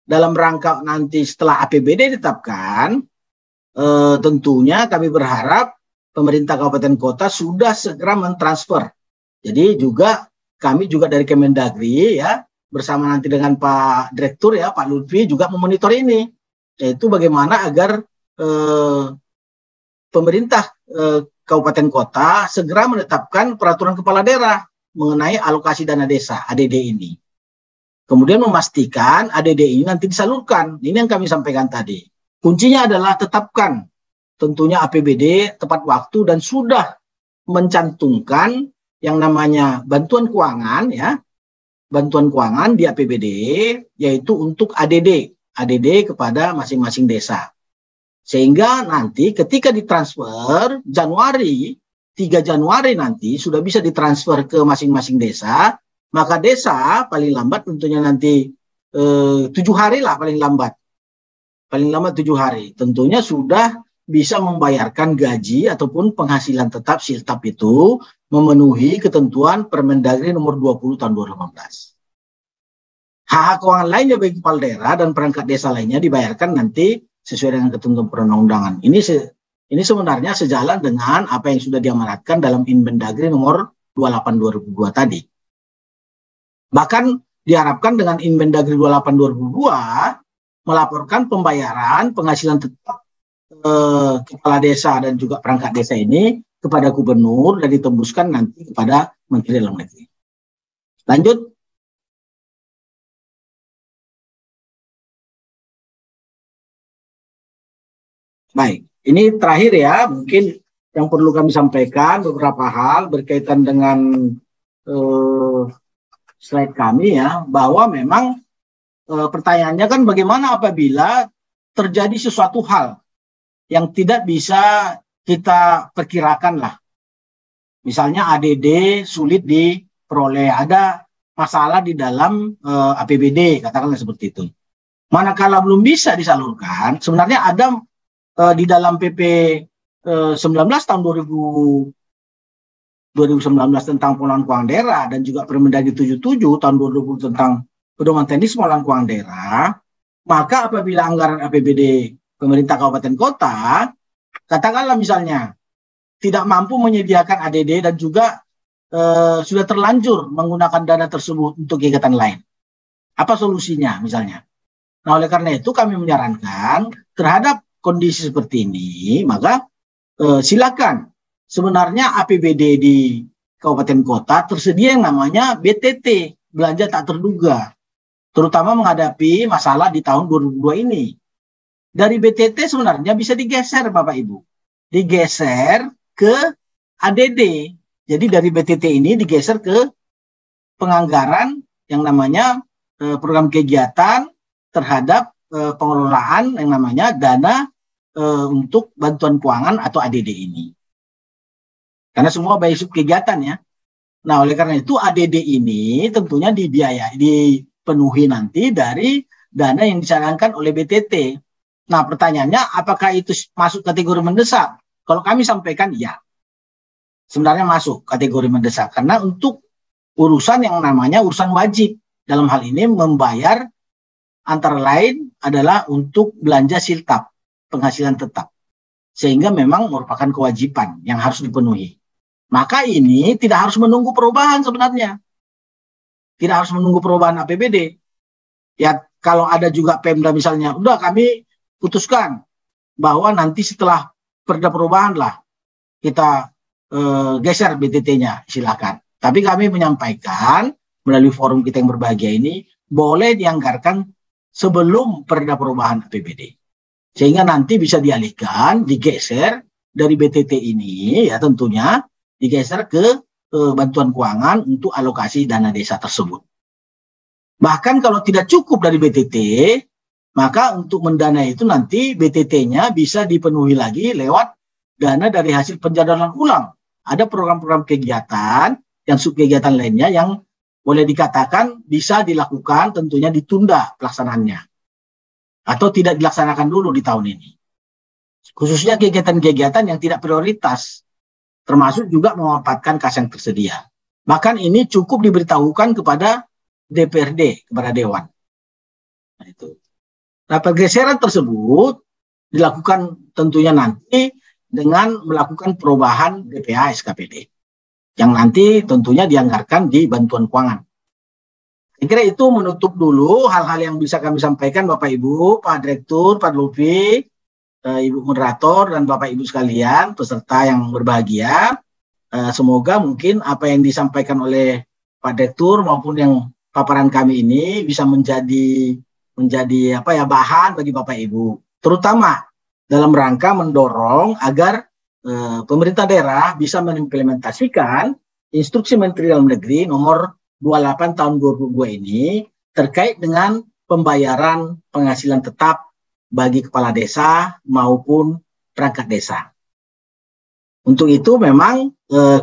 dalam rangka nanti setelah APBD ditetapkan, tentunya kami berharap pemerintah kabupaten kota sudah segera mentransfer. Jadi juga kami juga dari Kemendagri ya bersama nanti dengan Pak Direktur ya Pak Lutfi juga memonitor ini, yaitu bagaimana agar pemerintah kabupaten kota segera menetapkan peraturan kepala daerah mengenai alokasi dana desa ADD ini. Kemudian memastikan ADD ini nanti disalurkan. Ini yang kami sampaikan tadi. Kuncinya adalah tetapkan tentunya APBD tepat waktu dan sudah mencantumkan yang namanya bantuan keuangan ya. Bantuan keuangan di APBD yaitu untuk ADD kepada masing-masing desa. Sehingga nanti ketika ditransfer Januari 3 Januari nanti sudah bisa ditransfer ke masing-masing desa. Maka desa paling lambat tentunya nanti 7 hari lah paling lambat 7 hari tentunya sudah bisa membayarkan gaji ataupun penghasilan tetap siltap itu memenuhi ketentuan Permendagri nomor 20 tahun 2018. Hak keuangan lainnya bagi kepala daerah dan perangkat desa lainnya dibayarkan nanti sesuai dengan ketentuan perundang-undangan. Ini sebenarnya sejalan dengan apa yang sudah diamanatkan dalam Inmendagri nomor 28 2002 tadi. Bahkan diharapkan dengan Inmendagri 28 2002 melaporkan pembayaran penghasilan tetap kepala desa dan juga perangkat desa ini kepada gubernur dan ditembuskan nanti kepada Menteri Dalam Negeri. Lanjut. Baik, ini terakhir ya, mungkin yang perlu kami sampaikan beberapa hal berkaitan dengan slide kami ya, bahwa memang pertanyaannya kan bagaimana apabila terjadi sesuatu hal yang tidak bisa kita perkirakan lah. Misalnya ADD sulit diperoleh, ada masalah di dalam APBD, katakanlah seperti itu. Manakala belum bisa disalurkan, sebenarnya ada di dalam PP 19 tahun 2019 tentang pengelolaan keuangan daerah dan juga Permendagri 77 tahun 2020 tentang pedoman teknis pengelolaan keuangan daerah, maka apabila anggaran APBD pemerintah kabupaten kota, katakanlah misalnya tidak mampu menyediakan ADD dan juga sudah terlanjur menggunakan dana tersebut untuk kegiatan lain. Apa solusinya misalnya? Nah, oleh karena itu kami menyarankan terhadap kondisi seperti ini, maka silakan sebenarnya APBD di kabupaten kota tersedia yang namanya BTT, belanja tak terduga, terutama menghadapi masalah di tahun 2002 ini. Dari BTT sebenarnya bisa digeser Bapak Ibu, digeser ke ADD. Jadi dari BTT ini digeser ke penganggaran yang namanya program kegiatan terhadap pengelolaan yang namanya dana untuk bantuan keuangan atau ADD ini. Karena semua basic kegiatan ya. Nah, oleh karena itu ADD ini tentunya dipenuhi nanti dari dana yang dicanangkan oleh BTT. Nah, pertanyaannya apakah itu masuk kategori mendesak? Kalau kami sampaikan ya. Sebenarnya masuk kategori mendesak karena untuk urusan yang namanya urusan wajib. Dalam hal ini membayar antara lain adalah untuk belanja siltap, penghasilan tetap. Sehingga memang merupakan kewajiban yang harus dipenuhi. Maka ini tidak harus menunggu perubahan sebenarnya. Tidak harus menunggu perubahan APBD. Ya kalau ada juga Pemda misalnya, udah kami putuskan bahwa nanti setelah perda perubahan lah kita geser BTT-nya, silakan. Tapi kami menyampaikan melalui forum kita yang berbahagia ini, boleh dianggarkan sebelum perda perubahan APBD. Sehingga nanti bisa dialihkan, digeser dari BTT ini, ya tentunya digeser ke bantuan keuangan untuk alokasi dana desa tersebut. Bahkan kalau tidak cukup dari BTT, maka untuk mendanai itu nanti BTT-nya bisa dipenuhi lagi lewat dana dari hasil penjadwalan ulang. Ada program-program kegiatan yang subkegiatan lainnya yang boleh dikatakan bisa dilakukan tentunya ditunda pelaksanaannya. Atau tidak dilaksanakan dulu di tahun ini. Khususnya kegiatan-kegiatan yang tidak prioritas. Termasuk juga memanfaatkan kas yang tersedia. Bahkan ini cukup diberitahukan kepada DPRD, kepada Dewan. Nah, itu. Nah, pergeseran tersebut dilakukan tentunya nanti dengan melakukan perubahan DPA SKPD. Yang nanti tentunya dianggarkan di bantuan keuangan. Saya kira itu menutup dulu hal-hal yang bisa kami sampaikan Bapak Ibu, Pak Direktur, Pak Lutfi, Ibu Moderator, dan Bapak Ibu sekalian, peserta yang berbahagia. Semoga mungkin apa yang disampaikan oleh Pak Direktur maupun yang paparan kami ini bisa menjadi bahan bagi Bapak Ibu, terutama dalam rangka mendorong agar pemerintah daerah bisa mengimplementasikan Instruksi Menteri Dalam Negeri nomor 28 tahun 2022 ini terkait dengan pembayaran penghasilan tetap bagi kepala desa maupun perangkat desa. Untuk itu memang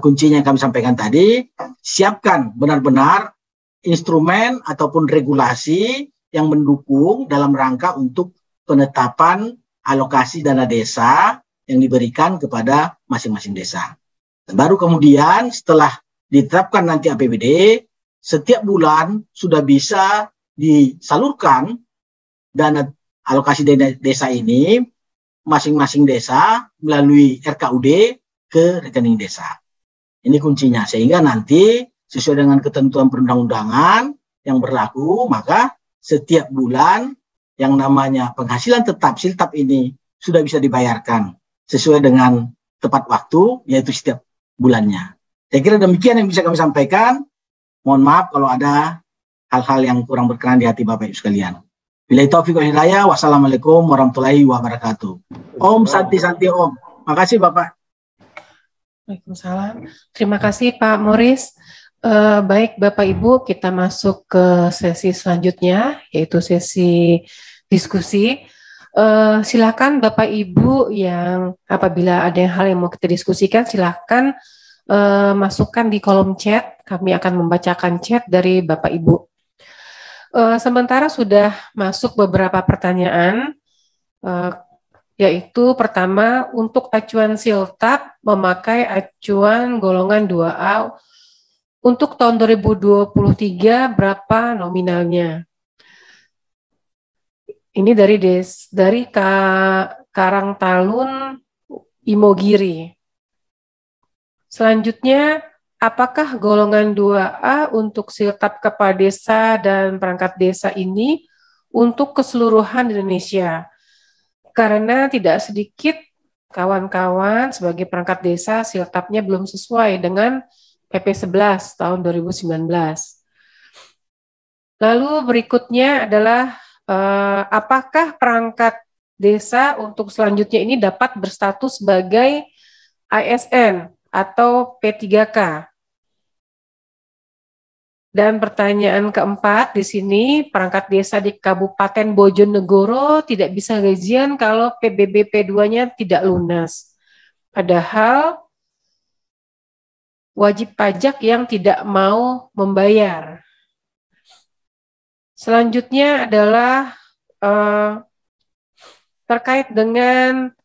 kuncinya yang kami sampaikan tadi, siapkan benar-benar instrumen ataupun regulasi yang mendukung dalam rangka untuk penetapan alokasi dana desa yang diberikan kepada masing-masing desa. Dan baru kemudian setelah ditetapkan nanti APBD, setiap bulan sudah bisa disalurkan dana alokasi dana desa ini masing-masing desa melalui RKUD ke rekening desa. Ini kuncinya, sehingga nanti sesuai dengan ketentuan perundang-undangan yang berlaku, maka setiap bulan yang namanya penghasilan tetap siltap ini sudah bisa dibayarkan sesuai dengan tepat waktu, yaitu setiap bulannya. Saya kira demikian yang bisa kami sampaikan. Mohon maaf kalau ada hal-hal yang kurang berkenan di hati Bapak Ibu sekalian. Billahi taufiq wal hidayah. Wassalamualaikum warahmatullahi wabarakatuh. Om Santi Santi Om. Makasih Bapak. Waalaikumsalam. Terima kasih Pak Moris. Baik Bapak Ibu, kita masuk ke sesi selanjutnya, yaitu sesi diskusi. Silakan Bapak Ibu yang apabila ada hal yang mau kita diskusikan, silakan masukkan di kolom chat. Kami akan membacakan chat dari Bapak Ibu. Sementara sudah masuk beberapa pertanyaan. yaitu pertama untuk acuan siltap memakai acuan golongan 2A untuk tahun 2023 berapa nominalnya. Ini dari Karangtalun Imogiri. Selanjutnya, apakah golongan 2A untuk siltap kepala desa dan perangkat desa ini untuk keseluruhan Indonesia? Karena tidak sedikit kawan-kawan sebagai perangkat desa siltapnya belum sesuai dengan PP 11 tahun 2019. Lalu berikutnya adalah apakah perangkat desa untuk selanjutnya ini dapat berstatus sebagai ASN atau P3K. Dan pertanyaan keempat di sini, perangkat desa di Kabupaten Bojonegoro tidak bisa gajian kalau PBB P2-nya tidak lunas. Padahal wajib pajak yang tidak mau membayar. Selanjutnya adalah terkait dengan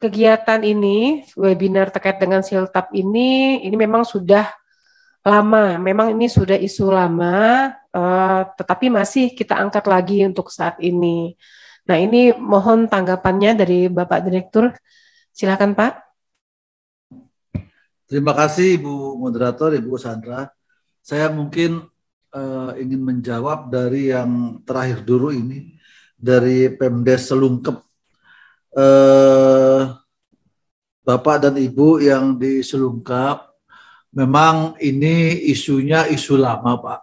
kegiatan ini, webinar terkait dengan siltap ini memang sudah lama, memang ini sudah isu lama, tetapi masih kita angkat lagi untuk saat ini. Nah, ini mohon tanggapannya dari Bapak Direktur. Silakan Pak. Terima kasih Ibu Moderator, Ibu Sandra. Saya mungkin ingin menjawab dari yang terakhir dulu ini, dari Pemdes Selungkep. Bapak dan Ibu yang di Selungkap, memang ini isunya isu lama Pak,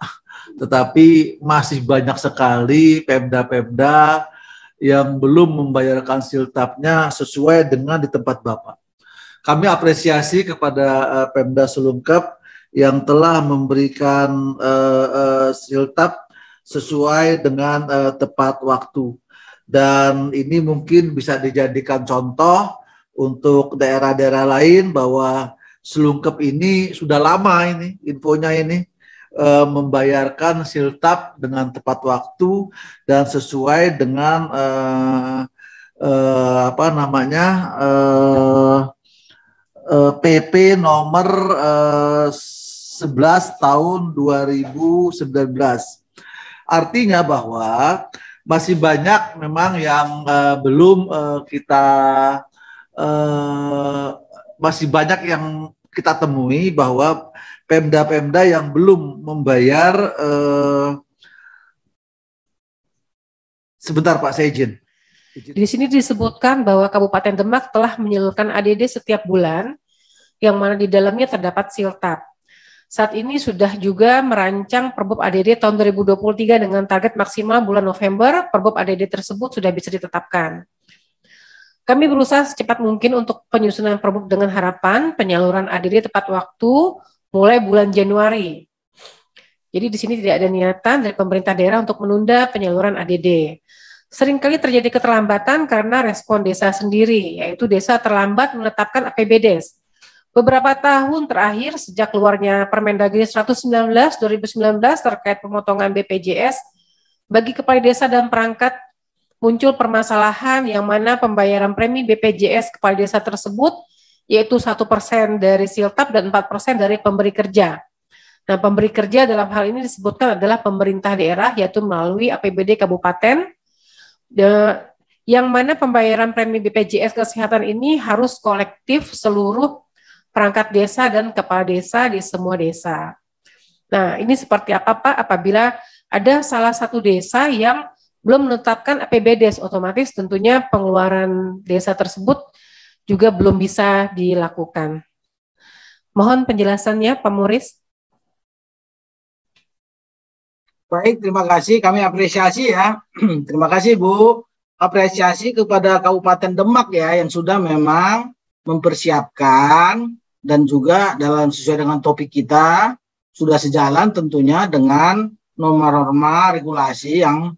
tetapi masih banyak sekali Pemda-Pemda yang belum membayarkan siltapnya sesuai dengan di tempat Bapak. Kami apresiasi kepada Pemda Selungkap yang telah memberikan siltap sesuai dengan tepat waktu. Dan ini mungkin bisa dijadikan contoh untuk daerah-daerah lain bahwa Selungkep ini sudah lama ini infonya ini membayarkan siltap dengan tepat waktu dan sesuai dengan PP nomor 11 tahun 2019. Artinya bahwa masih banyak memang yang belum masih banyak yang kita temui bahwa Pemda-Pemda yang belum membayar. Sebentar Pak, saya izin. Di sini disebutkan bahwa Kabupaten Demak telah menyalurkan ADD setiap bulan, yang mana di dalamnya terdapat siltap. Saat ini sudah juga merancang Perbup ADD tahun 2023 dengan target maksimal bulan November, Perbup ADD tersebut sudah bisa ditetapkan. Kami berusaha secepat mungkin untuk penyusunan Perbup dengan harapan penyaluran ADD tepat waktu mulai bulan Januari. Jadi di sini tidak ada niatan dari pemerintah daerah untuk menunda penyaluran ADD. Seringkali terjadi keterlambatan karena respon desa sendiri, yaitu desa terlambat menetapkan APBDes. Beberapa tahun terakhir sejak keluarnya Permendagri 119 2019 terkait pemotongan BPJS bagi kepala desa dan perangkat, muncul permasalahan yang mana pembayaran premi BPJS kepala desa tersebut yaitu 1% dari siltap dan 4% dari pemberi kerja. Nah, pemberi kerja dalam hal ini disebutkan adalah pemerintah daerah yaitu melalui APBD kabupaten, yang mana pembayaran premi BPJS kesehatan ini harus kolektif seluruh perangkat desa dan kepala desa di semua desa. Nah, ini seperti apa Pak apabila ada salah satu desa yang belum menetapkan APBDes, otomatis tentunya pengeluaran desa tersebut juga belum bisa dilakukan. Mohon penjelasannya Pak Muris. Baik, terima kasih. Kami apresiasi ya. Terima kasih Bu. Apresiasi kepada Kabupaten Demak ya yang sudah memang mempersiapkan dan juga dalam sesuai dengan topik kita sudah sejalan tentunya dengan norma-norma regulasi yang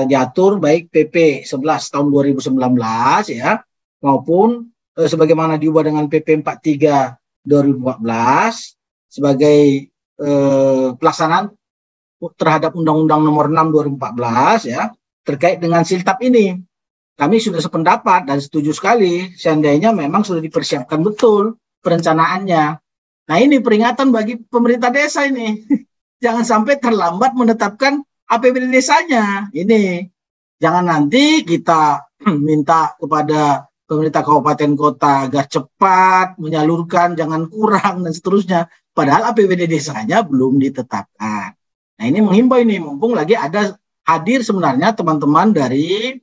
diatur baik PP 11 tahun 2019 ya maupun sebagaimana diubah dengan PP 43 2014 sebagai pelaksanaan terhadap Undang-Undang Nomor 6 2014 ya terkait dengan siltap ini. kami sudah sependapat dan setuju sekali seandainya memang sudah dipersiapkan betul perencanaannya. Nah, ini peringatan bagi pemerintah desa ini. Jangan sampai terlambat menetapkan APBD desanya. Ini jangan nanti kita minta kepada pemerintah kabupaten kota agar cepat menyalurkan, jangan kurang dan seterusnya. Padahal APBD desanya belum ditetapkan. Nah, ini menghimbau ini, mumpung lagi ada hadir sebenarnya teman-teman dari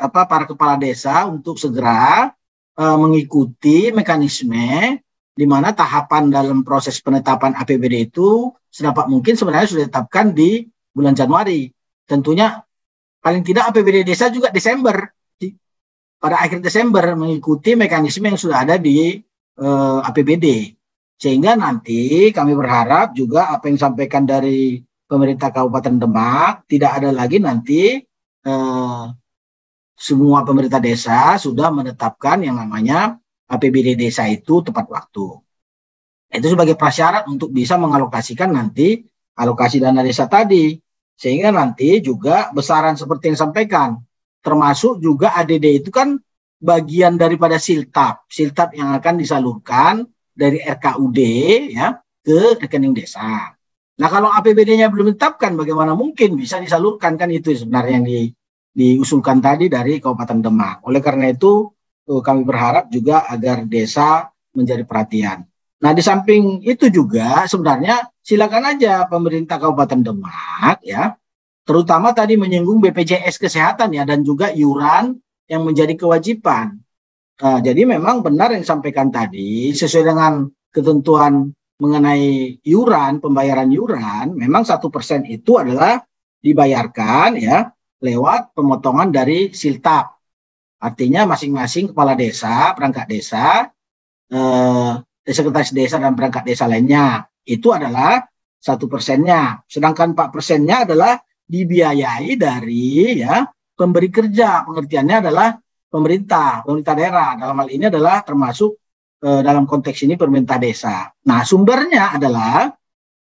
para kepala desa untuk segera mengikuti mekanisme di mana tahapan dalam proses penetapan APBD itu sedapat mungkin sebenarnya sudah ditetapkan di bulan Januari. Tentunya paling tidak APBD desa juga Desember, pada akhir Desember mengikuti mekanisme yang sudah ada di APBD. Sehingga nanti kami berharap juga apa yang disampaikan dari pemerintah Kabupaten Demak tidak ada lagi nanti semua pemerintah desa sudah menetapkan yang namanya APBD desa itu tepat waktu. Itu sebagai prasyarat untuk bisa mengalokasikan nanti alokasi dana desa tadi. Sehingga nanti juga besaran seperti yang disampaikan. Termasuk juga ADD itu kan bagian daripada siltap. Siltap yang akan disalurkan dari RKUD ya ke rekening desa. Nah, kalau APBD-nya belum ditetapkan, bagaimana mungkin bisa disalurkan? Kan itu sebenarnya yang diusulkan tadi dari Kabupaten Demak. Oleh karena itu kami berharap juga agar desa menjadi perhatian. Nah, di samping itu juga sebenarnya silakan aja pemerintah Kabupaten Demak ya, terutama tadi menyinggung BPJS Kesehatan ya dan juga iuran yang menjadi kewajiban. Nah, jadi memang benar yang disampaikan tadi sesuai dengan ketentuan mengenai iuran, pembayaran iuran, memang 1% itu adalah dibayarkan ya lewat pemotongan dari siltap. Artinya masing-masing kepala desa, perangkat desa, sekretaris desa dan perangkat desa lainnya itu adalah 1%-nya. Sedangkan 4%-nya adalah dibiayai dari ya pemberi kerja. Pengertiannya adalah pemerintah daerah. Dalam hal ini adalah termasuk dalam konteks ini pemerintah desa. Nah, sumbernya adalah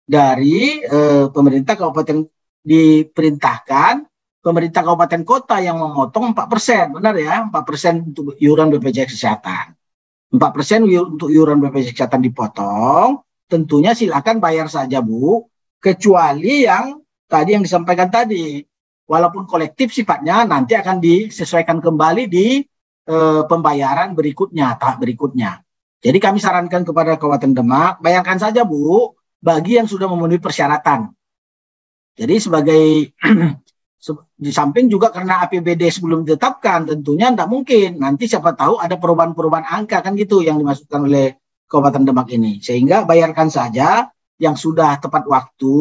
dari pemerintah kabupaten, diperintahkan pemerintah kabupaten kota yang memotong 4%, benar ya, 4% untuk iuran BPJS Kesehatan. 4% untuk iuran BPJS Kesehatan dipotong, tentunya silakan bayar saja Bu, kecuali yang tadi yang disampaikan tadi. Walaupun kolektif sifatnya nanti akan disesuaikan kembali di pembayaran berikutnya, tahap berikutnya. Jadi kami sarankan kepada Kabupaten Demak, bayarkan saja Bu, bagi yang sudah memenuhi persyaratan. Jadi sebagai di samping juga karena APBD sebelum ditetapkan, tentunya tidak mungkin. Nanti siapa tahu ada perubahan-perubahan angka kan gitu yang dimasukkan oleh Kabupaten Demak ini. Sehingga bayarkan saja yang sudah tepat waktu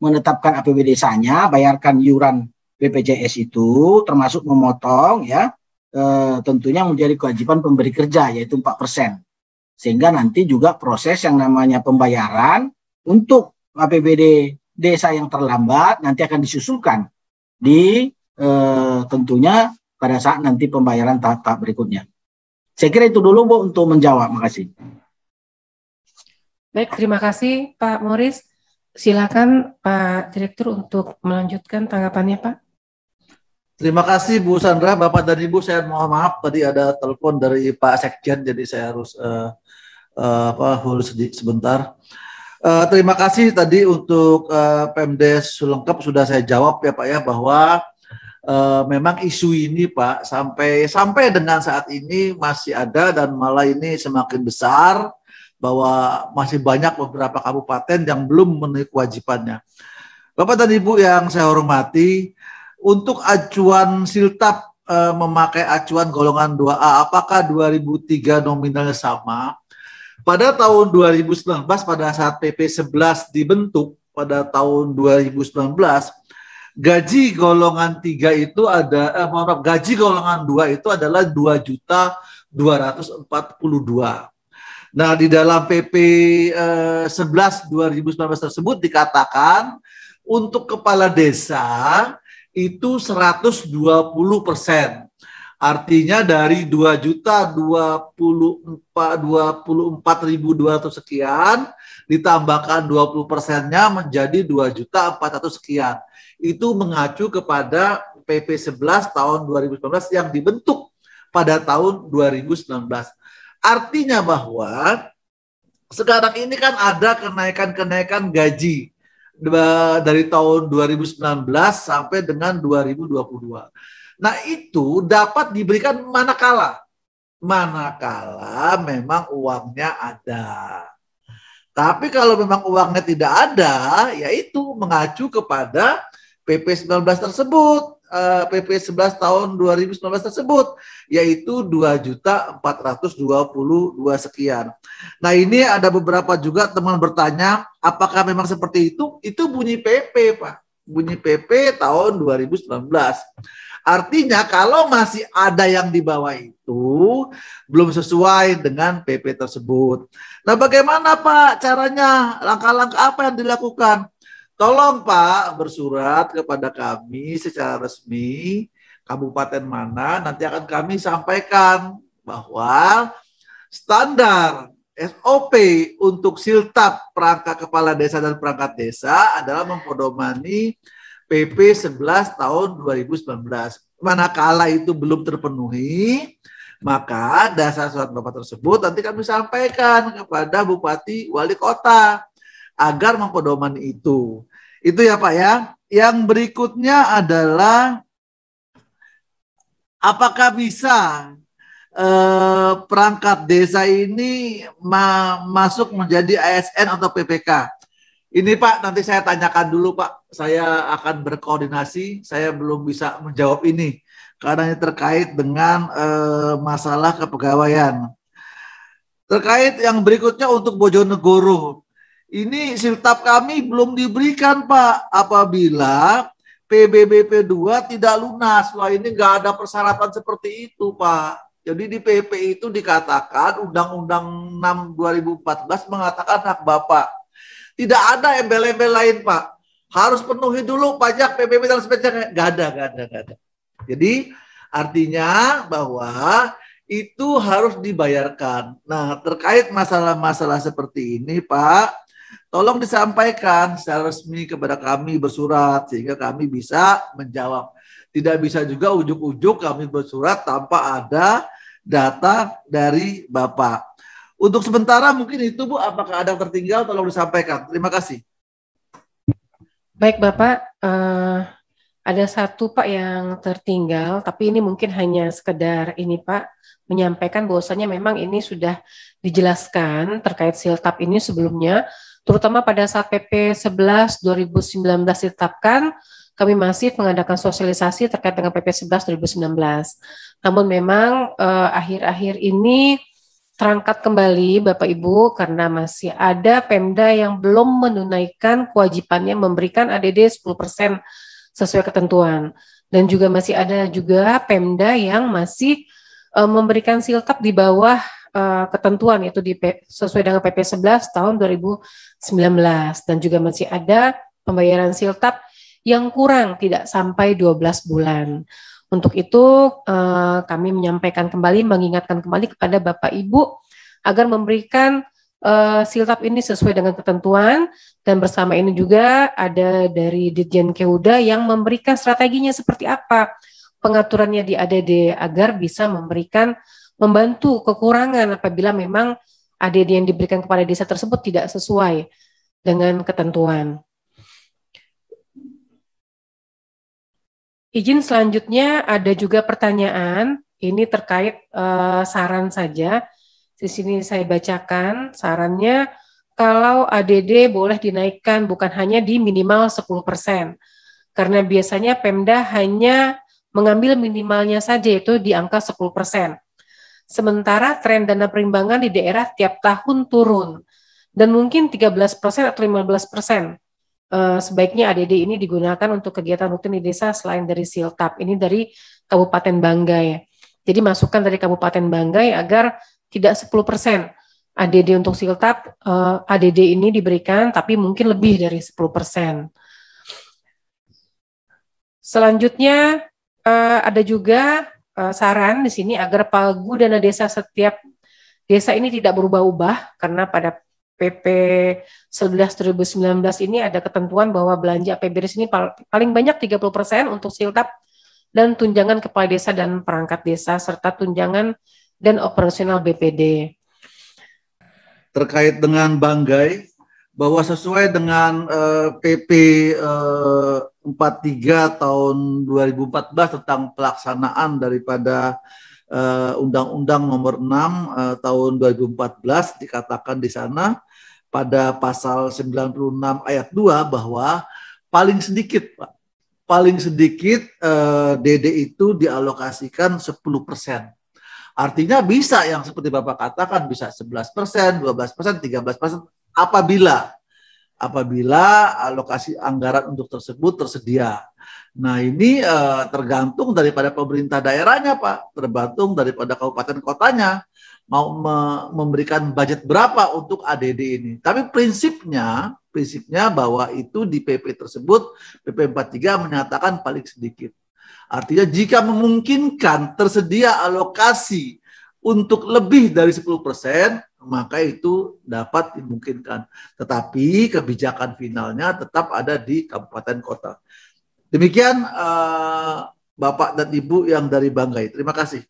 menetapkan APBD desanya, bayarkan iuran BPJS itu, termasuk memotong ya, tentunya menjadi kewajiban pemberi kerja yaitu 4%. Sehingga nanti juga proses yang namanya pembayaran untuk APBD desa yang terlambat nanti akan disusulkan di tentunya pada saat nanti pembayaran tahap berikutnya. Saya kira itu dulu Bu untuk menjawab. Makasih. Baik, terima kasih Pak Moris. Silakan Pak Direktur untuk melanjutkan tanggapannya Pak. Terima kasih Bu Sandra, Bapak dan Ibu. Saya mohon maaf tadi ada telepon dari Pak Sekjen, jadi saya harus hold sebentar. Terima kasih tadi untuk Pemdes Sulengkep sudah saya jawab ya Pak ya, bahwa memang isu ini Pak sampai dengan saat ini masih ada dan malah ini semakin besar, bahwa masih banyak beberapa kabupaten yang belum memenuhi kewajibannya. Bapak dan Ibu yang saya hormati, untuk acuan siltap memakai acuan golongan 2A, apakah 2003 nominalnya sama? Pada tahun 2019 pada saat PP 11 dibentuk pada tahun 2019, gaji golongan 3 itu gaji golongan 2 itu adalah 2.242. Nah, di dalam PP 11 2019 tersebut dikatakan untuk kepala desa itu 120%. Artinya dari 2.024.200 sekian ditambahkan 20%-nya menjadi 2.400 sekian. Itu mengacu kepada PP 11 tahun 2019 yang dibentuk pada tahun 2019. Artinya bahwa sekarang ini kan ada kenaikan-kenaikan gaji dari tahun 2019 sampai dengan 2022. Nah, itu dapat diberikan manakala memang uangnya ada. Tapi kalau memang uangnya tidak ada, yaitu mengacu kepada PP 19 tersebut, PP 11 tahun 2019 tersebut, yaitu 2.422 sekian. Nah, ini ada beberapa juga teman bertanya, apakah memang seperti itu? Itu bunyi PP, Pak. Bunyi PP tahun 2019. Artinya kalau masih ada yang di bawah itu belum sesuai dengan PP tersebut. Nah, bagaimana Pak caranya? Langkah-langkah apa yang dilakukan? Tolong Pak bersurat kepada kami secara resmi, kabupaten mana, nanti akan kami sampaikan bahwa standar SOP untuk siltap perangkat kepala desa dan perangkat desa adalah mempedomani PP 11 tahun 2019. Manakala itu belum terpenuhi, maka dasar surat Bapak tersebut nanti kami sampaikan kepada Bupati Wali Kota agar mempedomani itu. Itu ya Pak ya. Yang berikutnya adalah apakah bisa perangkat desa ini masuk menjadi ASN atau PPK? Ini Pak, nanti saya tanyakan dulu Pak. Saya akan berkoordinasi. Saya belum bisa menjawab ini karena ini terkait dengan masalah kepegawaian. Terkait yang berikutnya untuk Bojonegoro. Ini siltap kami belum diberikan Pak apabila PBBP 2 tidak lunas. Wah, ini nggak ada persyaratan seperti itu Pak. Jadi di PP itu dikatakan Undang-Undang 6 2014 mengatakan hak Bapak. Tidak ada embel-embel lain Pak. Harus penuhi dulu pajak PBB dan sebagainya. Nggak ada. Jadi artinya bahwa itu harus dibayarkan. Nah, terkait masalah-masalah seperti ini Pak, tolong disampaikan secara resmi kepada kami bersurat sehingga kami bisa menjawab. Tidak bisa juga ujuk-ujuk kami bersurat tanpa ada data dari Bapak. Untuk sementara mungkin itu Bu, apakah ada yang tertinggal tolong disampaikan. Terima kasih. Baik Bapak, ada satu Pak yang tertinggal, tapi ini mungkin hanya sekedar ini Pak, menyampaikan bahwasanya memang ini sudah dijelaskan terkait siltap ini sebelumnya, terutama pada saat PP 11 2019 ditetapkan, kami masih mengadakan sosialisasi terkait dengan PP 11 2019. Namun memang akhir-akhir ini terangkat kembali Bapak Ibu karena masih ada Pemda yang belum menunaikan kewajibannya memberikan ADD 10% sesuai ketentuan. Dan juga masih ada juga Pemda yang masih memberikan siltap di bawah ketentuan yaitu sesuai dengan PP 11 tahun 2019. Dan juga masih ada pembayaran siltap yang kurang tidak sampai 12 bulan. Untuk itu kami menyampaikan kembali, mengingatkan kembali kepada Bapak Ibu agar memberikan siltap ini sesuai dengan ketentuan dan bersama ini juga ada dari Ditjen Keuda yang memberikan strateginya seperti apa pengaturannya di ADD agar bisa membantu kekurangan apabila memang ADD yang diberikan kepada desa tersebut tidak sesuai dengan ketentuan. Izin selanjutnya ada juga pertanyaan, ini terkait saran saja. Di sini saya bacakan sarannya, kalau ADD boleh dinaikkan bukan hanya di minimal 10%, karena biasanya Pemda hanya mengambil minimalnya saja yaitu di angka 10%. Sementara tren dana perimbangan di daerah tiap tahun turun, dan mungkin 13% atau 15%. Sebaiknya ADD ini digunakan untuk kegiatan rutin di desa selain dari siltap. Ini dari Kabupaten Banggai. Jadi masukan dari Kabupaten Banggai agar tidak 10% ADD untuk siltap, ADD ini diberikan tapi mungkin lebih dari 10%. Selanjutnya ada juga saran di sini agar pagu dana desa setiap desa ini tidak berubah-ubah karena pada PP 11 2019 ini ada ketentuan bahwa belanja APBD ini paling banyak 30% untuk siltap dan tunjangan kepala desa dan perangkat desa, serta tunjangan dan operasional BPD. Terkait dengan Banggai, bahwa sesuai dengan PP 43 tahun 2014 tentang pelaksanaan daripada Undang-Undang Nomor 6 tahun 2014, dikatakan di sana pada pasal 96 ayat 2 bahwa paling sedikit, Pak, paling sedikit DD itu dialokasikan 10%. Artinya bisa yang seperti Bapak katakan, bisa 11%, 12%, 13%, apabila alokasi anggaran untuk tersebut tersedia. Nah, ini tergantung daripada pemerintah daerahnya, Pak, tergantung daripada kabupaten kotanya mau memberikan budget berapa untuk ADD ini. Tapi prinsipnya bahwa itu di PP tersebut, PP 43 menyatakan paling sedikit. Artinya jika memungkinkan tersedia alokasi untuk lebih dari 10%, maka itu dapat dimungkinkan. Tetapi kebijakan finalnya tetap ada di kabupaten kota. Demikian Bapak dan Ibu yang dari Banggai. Terima kasih.